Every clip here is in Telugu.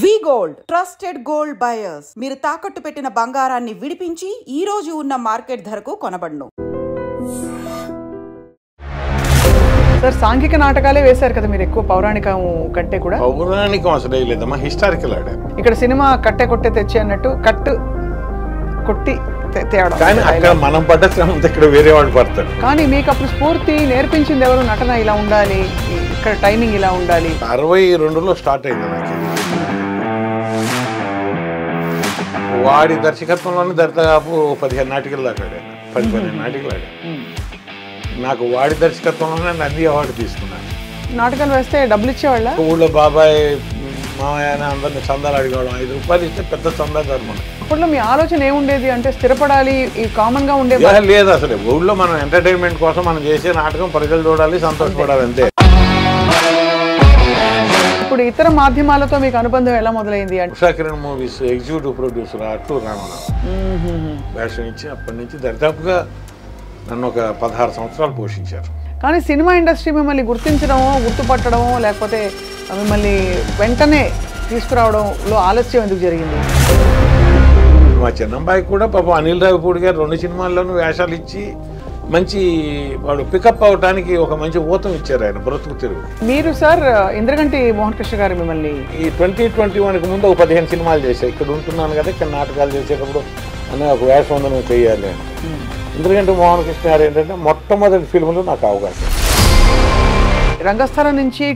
వి గోల్డ్ ట్రస్టెడ్ గోల్డ్ బయర్స్ మీరు తాకట్టు పెట్టిన బంగారాన్ని విడిపించి ఈ రోజు ఉన్న మార్కెట్ ధరకు కొనబడును. సార్ సాంఘిక నాటకాలే వేశారు కదా మీరు ఎక్కువ పౌరాణికం కంటే కూడా. పౌరాణికం అసలు లేదమ్మా, హిస్టారికల్ ఆడారు. ఇక్కడ సినిమా కట్టే కొట్టే తెచ్చి అన్నట్టు కట్టు కొట్టి తేడా. కానీ అక్కడ మనం పడ్డ శ్రమ ఇక్కడ వేరే వాళ్ళు పడతారు. కానీ మీకు అప్పుడు స్ఫూర్తి నేర్పించింది ఎవరు? నటన ఇలా ఉండాలి, ఇక్కడ టైమింగ్ ఇలా ఉండాలి. 62లో స్టార్ట్ అయింది నాకు. వాడి దర్శకత్వంలోనే దాదాపు 15 నాటికలు దాకా ఆడాను. 10-15 నాటికలు ఆడాను. నాకు వాడి దర్శకత్వంలోనే నంది అవార్డు తీసుకున్నాను. నాటకాలు వేస్తే డబ్బులు ఇచ్చేవాళ్ళ? ఊళ్ళో బాబాయ్ మామయ్య అందరిని చందాలు అడిగేవాళ్ళం. 5 రూపాయలు ఇస్తే పెద్ద చందా ధర్మం. అప్పట్లో మీ ఆలోచన ఏముండేది? అంటే స్థిరపడాలి, ఈ కామన్ గా ఉండేది లేదు. అసలు ఊళ్ళో మనం ఎంటర్టైన్మెంట్ కోసం మనం చేసే నాటకం ప్రజలు చూడాలి, సంతోషపడాలి అంతే. ఇప్పుడు ఇతర మాధ్యమాలతో మీకు అనుబంధం ఎలా మొదలైంది? Usha Kiran movies executive producer అట్టు రామరావు వేషం ఇచ్చి అప్పటి నుంచి దరిదాపుగా నన్ను ఒక 16 సంవత్సరాలు పోషించారు. కానీ సినిమా ఇండస్ట్రీ మిమ్మల్ని గుర్తించడమో, గుర్తుపట్టడమో, లేకపోతే మిమ్మల్ని వెంటనే తీసుకురావడంలో ఆలస్యం ఎందుకు జరిగింది? మా చిన్నబ్బాయికి కూడా పాపం అనిల్ రావిపూడి గారు 2 సినిమాల్లోనూ వేషాలు ఇచ్చి మంచి వాడు పికప్ అవడానికి ఒక మంచి ఊతం ఇచ్చారు ఆయన బ్రతుకు తిరుగు. మీరు సార్ ఇంద్రగంటి మోహన్ కృష్ణ గారు మిమ్మల్ని ఈ 2021కి ముందు ఒక 15 సినిమాలు చేశాయి. ఇక్కడ ఉంటున్నాను కదా, ఇక్కడ నాటకాలు చేసేటప్పుడు అనే ఒక వేషం ఉందని నేను చేయాలి అని. ఇంద్రగంటి మోహన్ కృష్ణ గారు ఏంటంటే మొట్టమొదటి ఫిల్మ్లో నాకు అవకాశం. రంగస్థలం నుంచి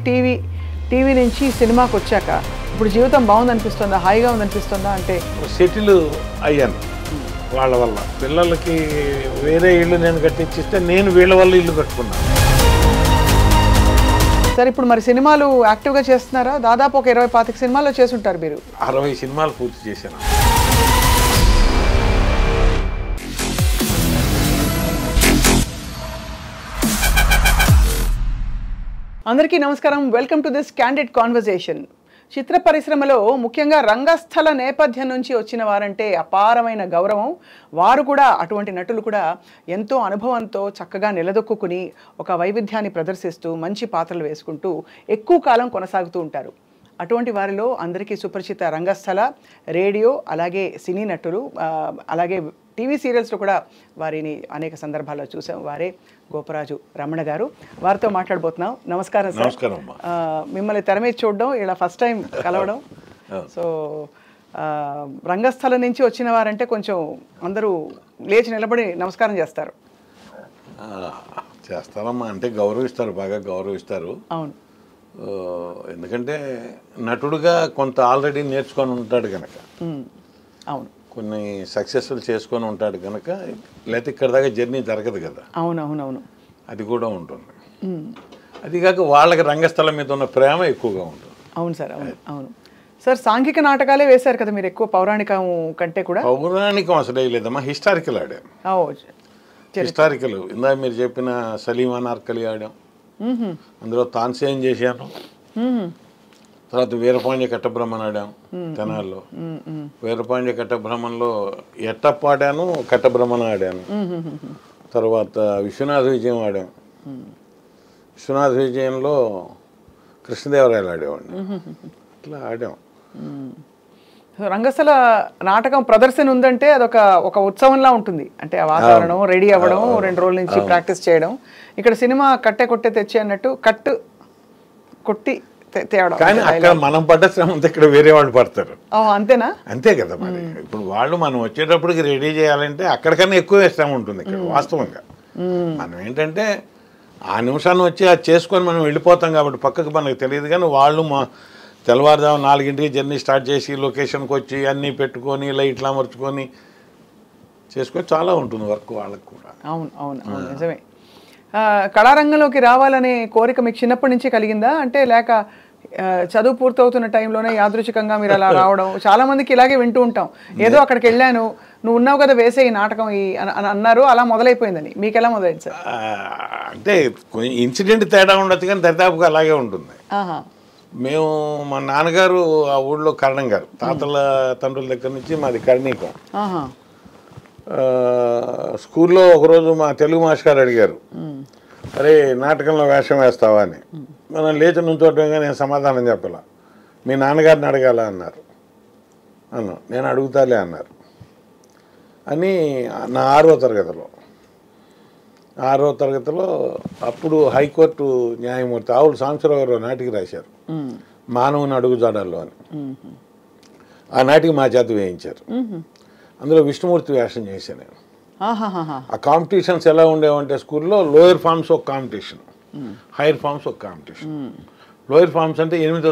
టీవీ నుంచి సినిమాకి వచ్చాక ఇప్పుడు జీవితం బాగుందనిపిస్తుందా, హాయిగా ఉందనిపిస్తుందా? అంటే సెటిల్ అయ్యాను వాళ్ళ వల్ల. పిల్లలకి వేరే ఇల్లు నేను కట్టించిస్తే నేను వీళ్ళ వల్ల ఇల్లు కట్టుకున్నాను. సార్ ఇప్పుడు మరి సినిమాలు యాక్టివ్గా చేస్తున్నారా? దాదాపు ఒక 20-25 సినిమాల్లో చేసుంటారు మీరు. 60 సినిమాలు పూర్తి చేశాను. అందరికీ నమస్కారం. Welcome to this candid conversation. చిత్ర పరిశ్రమలో ముఖ్యంగా రంగస్థల నేపథ్యం నుంచి వచ్చిన వారంటే అపారమైన గౌరవం. వారు కూడా, అటువంటి నటులు కూడా ఎంతో అనుభవంతో చక్కగా నిలదొక్కుని ఒక వైవిధ్యాన్ని ప్రదర్శిస్తూ మంచి పాత్రలు వేసుకుంటూ ఎక్కువ కాలం కొనసాగుతూ ఉంటారు. అటువంటి వారిలో అందరికీ సుపరిచిత రంగస్థల, రేడియో, అలాగే సినీ నటులు, అలాగే టీవీ సీరియల్స్లో కూడా వారిని అనేక సందర్భాల్లో చూసాం. వారే గోపరాజు రమణ గారు. వారితో మాట్లాడబోతున్నాం. నమస్కారం సార్. నమస్కారం. మిమ్మల్ని తెర మీద చూడడం ఇలా ఫస్ట్ టైం కలవడం. సో రంగస్థలం నుంచి వచ్చిన వారంటే కొంచెం అందరూ లేచి నిలబడి నమస్కారం చేస్తారు. చేస్తారమ్మా, అంటే గౌరవిస్తారు, బాగా గౌరవిస్తారు. అవును. ఎందుకంటే నటుడుగా కొంత ఆల్రెడీ నేర్చుకొని ఉంటాడు కనుక. అవును. కొన్ని సక్సెస్ఫుల్ చేసుకొని ఉంటాడు కనుక, లేకపోతే ఇక్కడ దాకా జర్నీ జరగదు కదా. అవునవునవును. అది కూడా ఉంటుంది. అది కాక వాళ్ళకి రంగస్థలం మీద ఉన్న ప్రేమ ఎక్కువగా ఉంటుంది. అవును సార్. అవును అవును సార్. సాంఘిక నాటకాలే వేశారు కదా మీరు ఎక్కువ పౌరాణికం కంటే కూడా. పౌరాణికం అసలు లేదమ్మా, హిస్టారికల్ ఆడాం. హిస్టారికల్ ఇందాక మీరు చెప్పిన సలీమా నార్కలి ఆడాం. అందులో తాన్సేన్ చేశాను. తర్వాత వీరపాండ్య కట్టబ్రహ్మన్ ఆడాం తెనాల్లో. వీరపాండ్య కట్టబ్రహ్మన్లో ఎట్టప్ప ఆడాను, కట్టబ్రహ్మణ ఆడాను. తర్వాత విశ్వనాథ విజయం ఆడాం. విశ్వనాథ విజయంలో కృష్ణదేవరాయలు ఆడేవాడిని. ఇట్లా ఆడాం. రంగస్థల నాటకం ప్రదర్శన ఉందంటే అదొక ఉత్సవంలా ఉంటుంది. అంటే ఆ వాతావరణం, రెడీ అవ్వడం, 2 రోజుల నుంచి ప్రాక్టీస్ చేయడం. ఇక్కడ సినిమా కట్టే కొట్టే తెచ్చి అన్నట్టు కట్టు కొట్టి తేడా. కానీ అక్కడ మనం పడ్డ శ్రమ ఇక్కడ వేరే వాళ్ళు పడతారు. అంతేనా? అంతే కదా మరి. ఇప్పుడు వాళ్ళు మనం వచ్చేటప్పటికి రెడీ చేయాలంటే అక్కడికన్నా ఎక్కువ శ్రమ ఉంటుంది ఇక్కడ వాస్తవంగా. మనం ఏంటంటే ఆ నిమిషాన్ని వచ్చి అది చేసుకొని మనం వెళ్ళిపోతాం కాబట్టి పక్కకు మనకు తెలియదు. కానీ వాళ్ళు తెల్లవారుజాము 4ంటికి జర్నీ స్టార్ట్ చేసి లొకేషన్కి వచ్చి అన్నీ పెట్టుకొని లైట్లు అమర్చుకొని చేసుకొని చాలా ఉంటుంది వర్క్ వాళ్ళకి కూడా. అవును అవును అవును, నిజమే. కళారంగంలోకి రావాలనే కోరిక మీకు చిన్నప్పటి నుంచి కలిగిందా? అంటే లేక చదువు పూర్తవుతున్న టైంలోనే యాదృచ్ఛికంగా మీరు అలా రావడం? చాలా మందికి ఇలాగే వింటూ ఉంటాం, ఏదో అక్కడికి వెళ్ళాను, నువ్వు ఉన్నావు కదా వేసే ఈ నాటకం అని అన్నారు, అలా మొదలైపోయిందని. మీకు ఎలా మొదలైంది సార్? అంటే ఇన్సిడెంట్ తేడా ఉండదు కానీ దరిదాపుగా అలాగే ఉంటుంది. మేము మా నాన్నగారు ఆ ఊళ్ళో కరణం గారు, తాతల తండ్రుల దగ్గర నుంచి మాది కర్ణీకం. స్కూల్లో ఒకరోజు మా తెలుగు మాస్టర్ గారు అడిగారు, అరే నాటకంలో వేషం వేస్తావా అని. మనం లేచి నుంచోటంగా నేను సమాధానం చెప్పాల. మీ నాన్నగారిని అడగాల అన్నారు. నేను అడుగుతాలే అన్నారు అని నా 6వ తరగతిలో అప్పుడు హైకోర్టు న్యాయమూర్తి ఆవుల సాంబశివరావు గారు నాటికి రాశారు, మానవుని అడుగుజాడల్లో అని. ఆ నాటికి మా చేత వేయించారు. అందులో విష్ణుమూర్తి వేషం చేశాను నేను. ఆ కాంపిటీషన్స్ ఎలా ఉండేవంటే స్కూల్లో లోయర్ ఫార్మ్స్ ఒక కాంపిటీషన్, హైయర్ ఫార్మ్స్ ఒక కాంపిటీషన్. లోయర్ ఫార్మ్స్ అంటే 8వ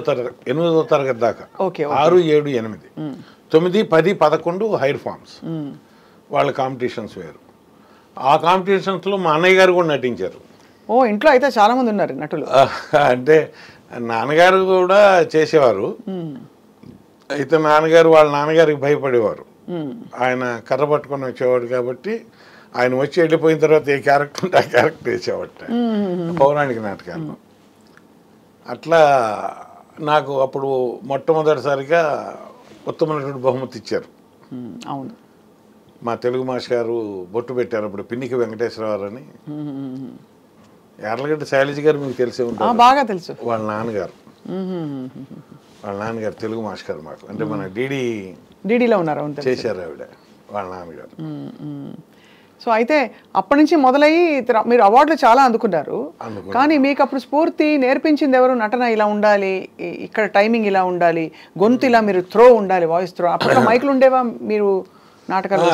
తరగతి దాకా, 6, 7, 8, 9, 10, 11 హైయర్ ఫార్మ్స్. వాళ్ళ కాంపిటీషన్స్ వేరు. ఆ కాంపిటీషన్స్లో మా అన్నయ్య గారు కూడా నటించారు. ఇంట్లో అయితే చాలా మంది ఉన్నారు నటులు. అంటే నాన్నగారు కూడా చేసేవారు. అయితే నాన్నగారు వాళ్ళ నాన్నగారికి భయపడేవారు. ఆయన కర్ర పట్టుకొని వచ్చేవాడు కాబట్టి ఆయన వచ్చి వెళ్ళిపోయిన తర్వాత ఏ క్యారెక్టర్ ఉంటే ఆ క్యారెక్టర్ వేసేవాట పౌరాణిక నాటకాల్లో. అట్లా నాకు అప్పుడు మొట్టమొదటిసారిగా ఉత్తమ నటుడు బహుమతి ఇచ్చారు. అవును, మా తెలుగు మాస్టర్ గారు బొట్టు పెట్టారు అప్పుడు, పిన్నికి వెంకటేశ్వరరావు అని. యార్లగడ్డ శైలజ గారు మీకు తెలిసే ఉంటారు, బాగా తెలుసు. వాళ్ళ నాన్నగారు తెలుగు మాస్టర్ గారు మాకు. అంటే మన డీడీలో ఉన్నారు చేశారు ఆవిడ, వాళ్ళ నాన్నగారు. సో అయితే అప్పటి నుంచి మొదలయ్యి మీరు అవార్డులు చాలా అందుకున్నారు. కానీ మీకు అప్పుడు స్ఫూర్తి నేర్పించింది ఎవరు? నటన ఇలా ఉండాలి, ఇక్కడ టైమింగ్ ఇలా ఉండాలి, గొంతు ఇలా మీరు త్రో ఉండాలి, వాయిస్ త్రో. అప్పుడు మైకులు ఉండేవా మీరు నాటకాలు?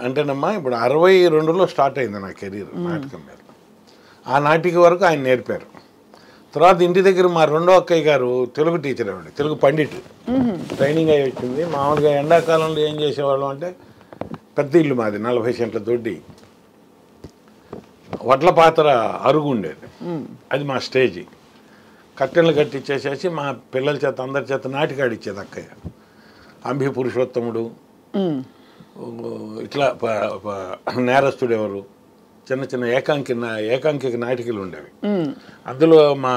అంటేనమ్మా ఇప్పుడు 62లో స్టార్ట్ అయింది నా కెరీర్ నాటకం మీద. ఆ నాటిక వరకు ఆయన నేర్పారు. తర్వాత ఇంటి దగ్గర మా 2వ అక్కయ్య గారు తెలుగు టీచర్ ఆవిడ, తెలుగు పండిట్, ట్రైనింగ్ అయ్యి వచ్చింది. మామూలుగా ఎండాకాలంలో ఏం చేసేవాళ్ళం అంటే, పెద్ద ఇల్లు మాది, 40 సెంట్ల దొడ్డి, వడ్ల పాత్ర అరుగు ఉండేది, అది మా స్టేజీ. కట్టెలు కట్టించేసేసి మా పిల్లల చేత అందరి చేత నాటికాడిచ్చేది అక్కయ్య. అంబి పురుషోత్తముడు, ఇట్లా నేరస్తుడు ఎవరు, చిన్న చిన్న ఏకాంకిక నాటికలు ఉండేవి. అందులో మా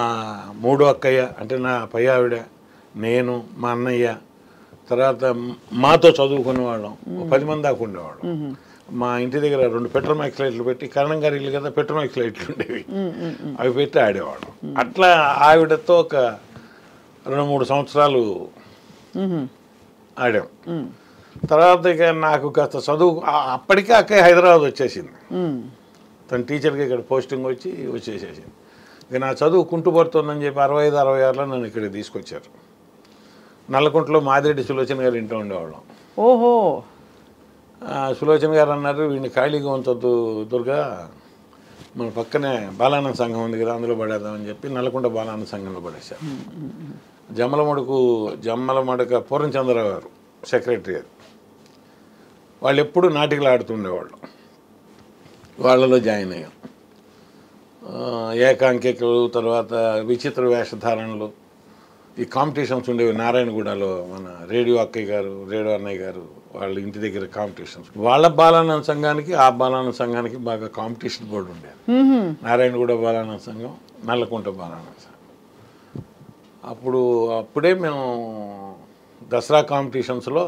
3వ అక్కయ్య అంటే నా పై ఆవిడ, నేను, మా అన్నయ్య, తర్వాత మాతో చదువుకునే వాళ్ళం 10 మంది దాకా ఉండేవాళ్ళం. మా ఇంటి దగ్గర 2 పెట్రోమాక్స్ లైట్లు పెట్టి, కరణం గారి ఇల్లు కదా, పెట్రోమాక్స్ లైట్లు ఉండేవి, అవి పెట్టి ఆడేవాళ్ళం. అట్లా ఆవిడతో ఒక 2-3 సంవత్సరాలు ఆడాం. తర్వాత ఇక నాకు కాస్త చదువు, అప్పటికే అక్కయ్య హైదరాబాద్ వచ్చేసింది, తన టీచర్కి ఇక్కడ పోస్టింగ్ వచ్చేసేసింది. ఇక నా చదువు కుంటుపడుతుందని చెప్పి 65, 66లో నన్ను ఇక్కడికి తీసుకొచ్చారు. నల్లకుంటలో మాదిరెడ్డి సులోచన గారు ఇంట్లో ఉండేవాళ్ళం. ఓహో, సులోచన గారు అన్నారు, వీడిని ఖాళీగా ఉంచొద్దు దుర్గా, మన పక్కనే బాలానంద సంఘం ఉంది కదా, అందులో పడేద్దామని చెప్పి నల్లకుంట బాలానంద సంఘంలో పడేశారు. జమ్మలమడక పూర్ణచంద్రరావు గారు సెక్రటరీ, అది వాళ్ళు ఎప్పుడు నాటికలు ఆడుతుండేవాళ్ళు, వాళ్ళలో జాయిన్ అయ్యాం. ఏకాంకికలు, తర్వాత విచిత్ర వేషధారణలు, ఈ కాంపిటీషన్స్ ఉండేవి. నారాయణగూడలో మన రేడియో అక్కయ్య గారు, రేడియో అన్నయ్య గారు వాళ్ళ ఇంటి దగ్గర కాంపిటీషన్స్. వాళ్ళ బాలానంద సంఘానికి ఆ బాలానంద సంఘానికి బాగా కాంపిటీషన్ బోర్డు ఉండేది. నారాయణగూడ బాలానంద సంఘం, నల్లకుంట బాలానంద సంఘం. అప్పుడే మేము దసరా కాంపిటీషన్స్లో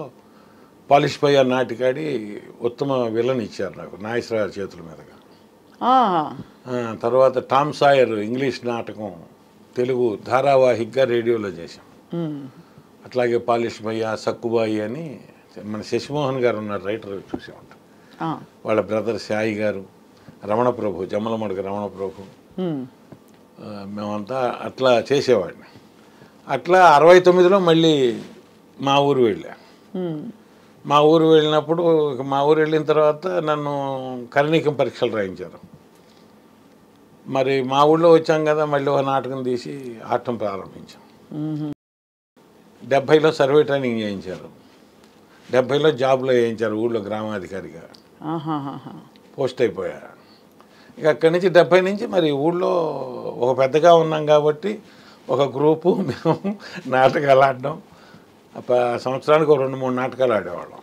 పాలిష్ పయ్య నాటికాడి ఉత్తమ విలన్ ఇచ్చారు నాకు, నాగేశ్వరరావు చేతుల మీదుగా. తర్వాత టామ్ సాయర్ ఇంగ్లీష్ నాటకం తెలుగు ధారావాహికగా రేడియోలో చేశాం. అట్లాగే పాలిష్ పయ్య, సక్కుబాయి అని మన శశిమోహన్ గారు ఉన్నారు, రైటర్, చూసే ఉంటాం. వాళ్ళ బ్రదర్ సాయి గారు, రమణప్రభు, జమ్మలమడక రమణప్రభు, మేమంతా అట్లా చేసేవాడిని. అట్లా 69లో మళ్ళీ మా ఊరు వెళ్ళా. మా ఊరు వెళ్ళినప్పుడు, మా ఊరు వెళ్ళిన తర్వాత నన్ను కరణీకం పరీక్షలు రాయించారు. మరి మా ఊళ్ళో వచ్చాం కదా, మళ్ళీ ఒక నాటకం తీసి ఆడటం ప్రారంభించాం. 70లో సర్వే ట్రైనింగ్ చేయించారు, 70లో జాబ్లో వేయించారు, ఊళ్ళో గ్రామాధికారిగా పోస్ట్ అయిపోయా. ఇక అక్కడి నుంచి 70 నుంచి మరి ఊళ్ళో ఒక పెద్దగా ఉన్నాం కాబట్టి ఒక గ్రూపు మేము నాటకాలు ఆడడం, సంవత్సరానికి 2-3 నాటకాలు ఆడేవాళ్ళం.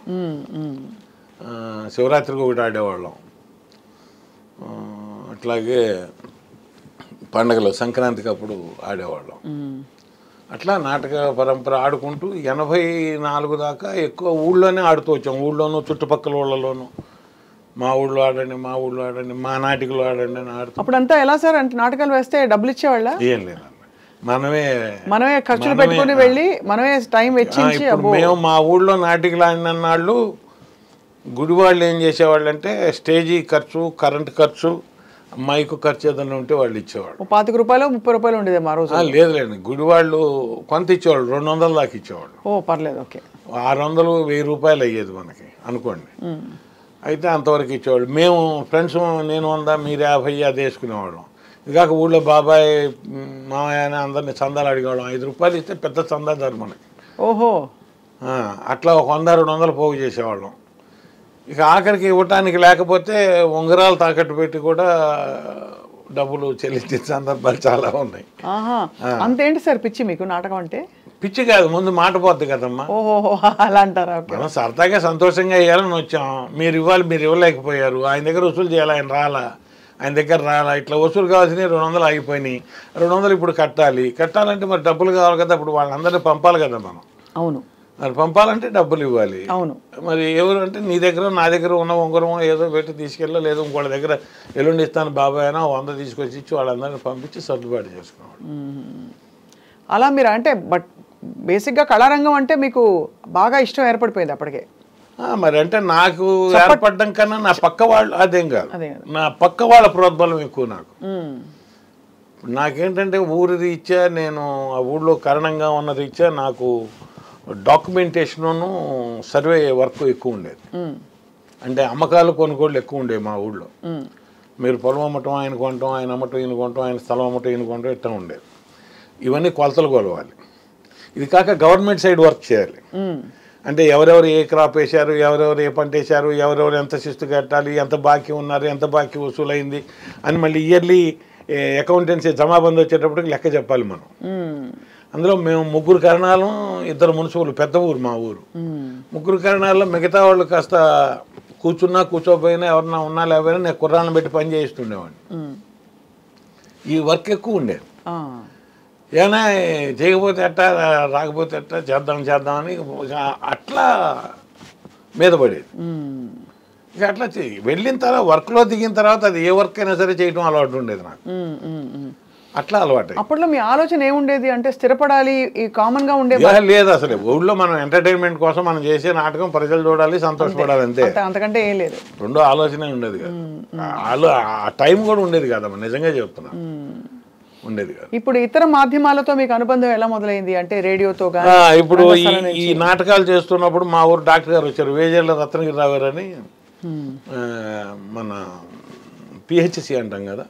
శివరాత్రికి ఒకటి ఆడేవాళ్ళం. అట్లాగే పండగలు, సంక్రాంతికి అప్పుడు ఆడేవాళ్ళం. అట్లా నాటక పరంపర ఆడుకుంటూ 84 దాకా ఎక్కువ ఊళ్ళోనే ఆడుతూ వచ్చాం. ఊళ్ళోనూ, చుట్టుపక్కల ఊళ్ళలోనూ, మా ఊళ్ళో ఆడండి, మా ఊళ్ళో ఆడండి, మా నాటికలో ఆడండి అని ఆడుతూ. అప్పుడంతా ఎలా సార్? అంటే నాటకాలు వేస్తే డబ్బులు ఇచ్చేవాళ్ళ? ఏం లేదన్న, మనమే ఖర్చులు పెట్టుకుని వెళ్ళి మనమే టైం వెచ్చించి ఇప్పుడు మేము మా ఊళ్ళో నాటికలు ఆడిన నాళ్ళు గుడి వాళ్ళు ఏం చేసేవాళ్ళు అంటే స్టేజీ ఖర్చు, కరెంట్ ఖర్చు, మైకు ఖర్చు ఏదైనా ఉంటే వాళ్ళు ఇచ్చేవాళ్ళు. 25 రూపాయలు 30 రూపాయలు ఉండేది మా రోజు. లేదులేండి, గుడి వాళ్ళు కొంత ఇచ్చేవాళ్ళు, 200 దాకా ఇచ్చేవాళ్ళు. ఓ పర్లేదు, ఓకే. 600, 1000 రూపాయలు అయ్యేది మనకి అనుకోండి. అయితే అంతవరకు ఇచ్చేవాళ్ళు. మేము ఫ్రెండ్స్, నేను 100 మీరు 50 అది వేసుకునేవాళ్ళం. ఇదిగాక ఊళ్ళో బాబాయ్, మామయ్య అని అందరినీ చందాలు అడిగేవాళ్ళం. 5 రూపాయలు ఇస్తే పెద్ద చందాదారు మనకి. ఓహో, అట్లా ఒక 100, 200 పోగు చేసేవాళ్ళం. ఇక ఆఖరికి ఇవ్వటానికి లేకపోతే ఉంగరాలు తాకట్టు పెట్టి కూడా డబ్బులు చెల్లించిన సందర్భాలు చాలా ఉన్నాయి. అంతేంటి సార్ పిచ్చి మీకు నాటకం అంటే? పిచ్చి కాదు, ముందు మాట పోద్ది కదమ్మా. ఓహో, అలా అంటారా? మనం సరదాగా సంతోషంగా ఇవ్వాలని వచ్చాం. మీరు ఇవ్వాలి, మీరు ఇవ్వలేకపోయారు. ఆయన దగ్గర వసూలు చేయాలి, ఆయన దగ్గర రాలా. ఇట్లా వసూలు కావాల్సినవి 200 ఆగిపోయినాయి. 200 ఇప్పుడు కట్టాలంటే మరి డబ్బులు కావాలి కదా. ఇప్పుడు వాళ్ళందరినీ పంపాలి కదా మనం. అవును, మరి పంపాలంటే డబ్బులు ఇవ్వాలి. అవును. మరి ఎవరు అంటే నీ దగ్గర, నా దగ్గర ఉన్న ఉంగరం ఏదో పెట్టి తీసుకెళ్ళా, లేదు ఇంకోళ్ళ దగ్గర ఎల్లుండి ఇస్తాను బాబాయ్ అయినా 100 తీసుకొచ్చి ఇచ్చి వాళ్ళందరినీ పంపించి సర్దుబాటు చేసుకున్నాడు. అలా మీరు అంటే బేసిక్గా కళారంగం అంటే మీకు బాగా ఇష్టం ఏర్పడిపోయింది అప్పటికే. మరి అంటే నాకు ఏర్పడడం కన్నా నా పక్క వాళ్ళు అదేం కాదు, నా పక్క వాళ్ళ ప్రోద్బలం ఎక్కువ నాకు. నాకేంటంటే ఊరి రీత్యా, నేను ఆ ఊళ్ళో కారణంగా ఉన్న రీత్యా నాకు డాక్యుమెంటేషను, సర్వే వర్క్ ఎక్కువ ఉండేది. అంటే అమ్మకాలు, కొనుగోళ్ళు ఎక్కువ ఉండేవి మా ఊళ్ళో. మీరు పొలం అమ్మటం ఆయన కొనటం, ఆయన అమ్మటం ఈయన కొనటం, ఆయన స్థలం అమ్మటం ఈయన కొనటం ఇట్లా ఉండేది. ఇవన్నీ కొలతలు కొలవాలి. ఇది కాక గవర్నమెంట్ సైడ్ వర్క్ చేయాలి. అంటే ఎవరెవరు ఏ క్రాప్ వేశారు, ఎవరెవరు ఏ పంట వేశారు, ఎవరెవరు ఎంత శిస్తు కట్టాలి, ఎంత బాకీ ఉన్నారు, ఎంత బాకీ వసూలైంది అని మళ్ళీ ఇయర్లీ అకౌంటెన్సీ జమాబంద్ వచ్చేటప్పటికి లెక్క చెప్పాలి మనం. అందులో మేము 3 కరణాలు, 2 మున్సిపల్, పెద్ద ఊరు మా ఊరు. 3 కరణాల్లో మిగతా వాళ్ళు కాస్త కూర్చున్నా కూర్చోపోయినా, ఎవరన్నా ఉన్నా లేకపోయినా నేను కుర్రాలను పెట్టి పని చేయిస్తుండేవాడిని. ఈ వర్క్ ఎక్కువ ఉండేది. ఏమైనా చేయకపోతే ఎట్టా, రాకపోతే ఎట్టా, చేద్దామని అట్లా మీద పడేది. ఇక అట్లా వెళ్ళిన తర్వాత వర్క్లో దిగిన తర్వాత అది ఏ వర్క్ అయినా సరే చేయడం అలవాటు ఉండేది నాకు. అట్లా అలవాటు. అప్పట్లో మీ ఆలోచన ఏముండేది అంటే స్థిరపడాలి, ఈ కామన్ గా ఉండేది లేదు. అసలు ఊళ్ళో మనం ఎంటర్టైన్మెంట్ కోసం మనం చేసే నాటకం ప్రజలు చూడాలి, సంతోషపడాలి, అంతే. అంతకంటే ఏం లేదు. రెండో ఆలోచనే ఉండేది కదా. ఆ టైం కూడా ఉండేది కదమ్మా, నిజంగా చెప్తున్నా, ఉండేది కాదు. ఇప్పుడు ఇతర మాధ్యమాలతో మీకు అనుబంధం ఎలా మొదలైంది అంటే రేడియోతో? ఇప్పుడు ఈ నాటకాలు చేస్తున్నప్పుడు మా ఊరు డాక్టర్ గారు వచ్చారు, వేజర్ల రత్నగిరిరావు గారు అని. మన పిహెచ్సి అంటాం కదా,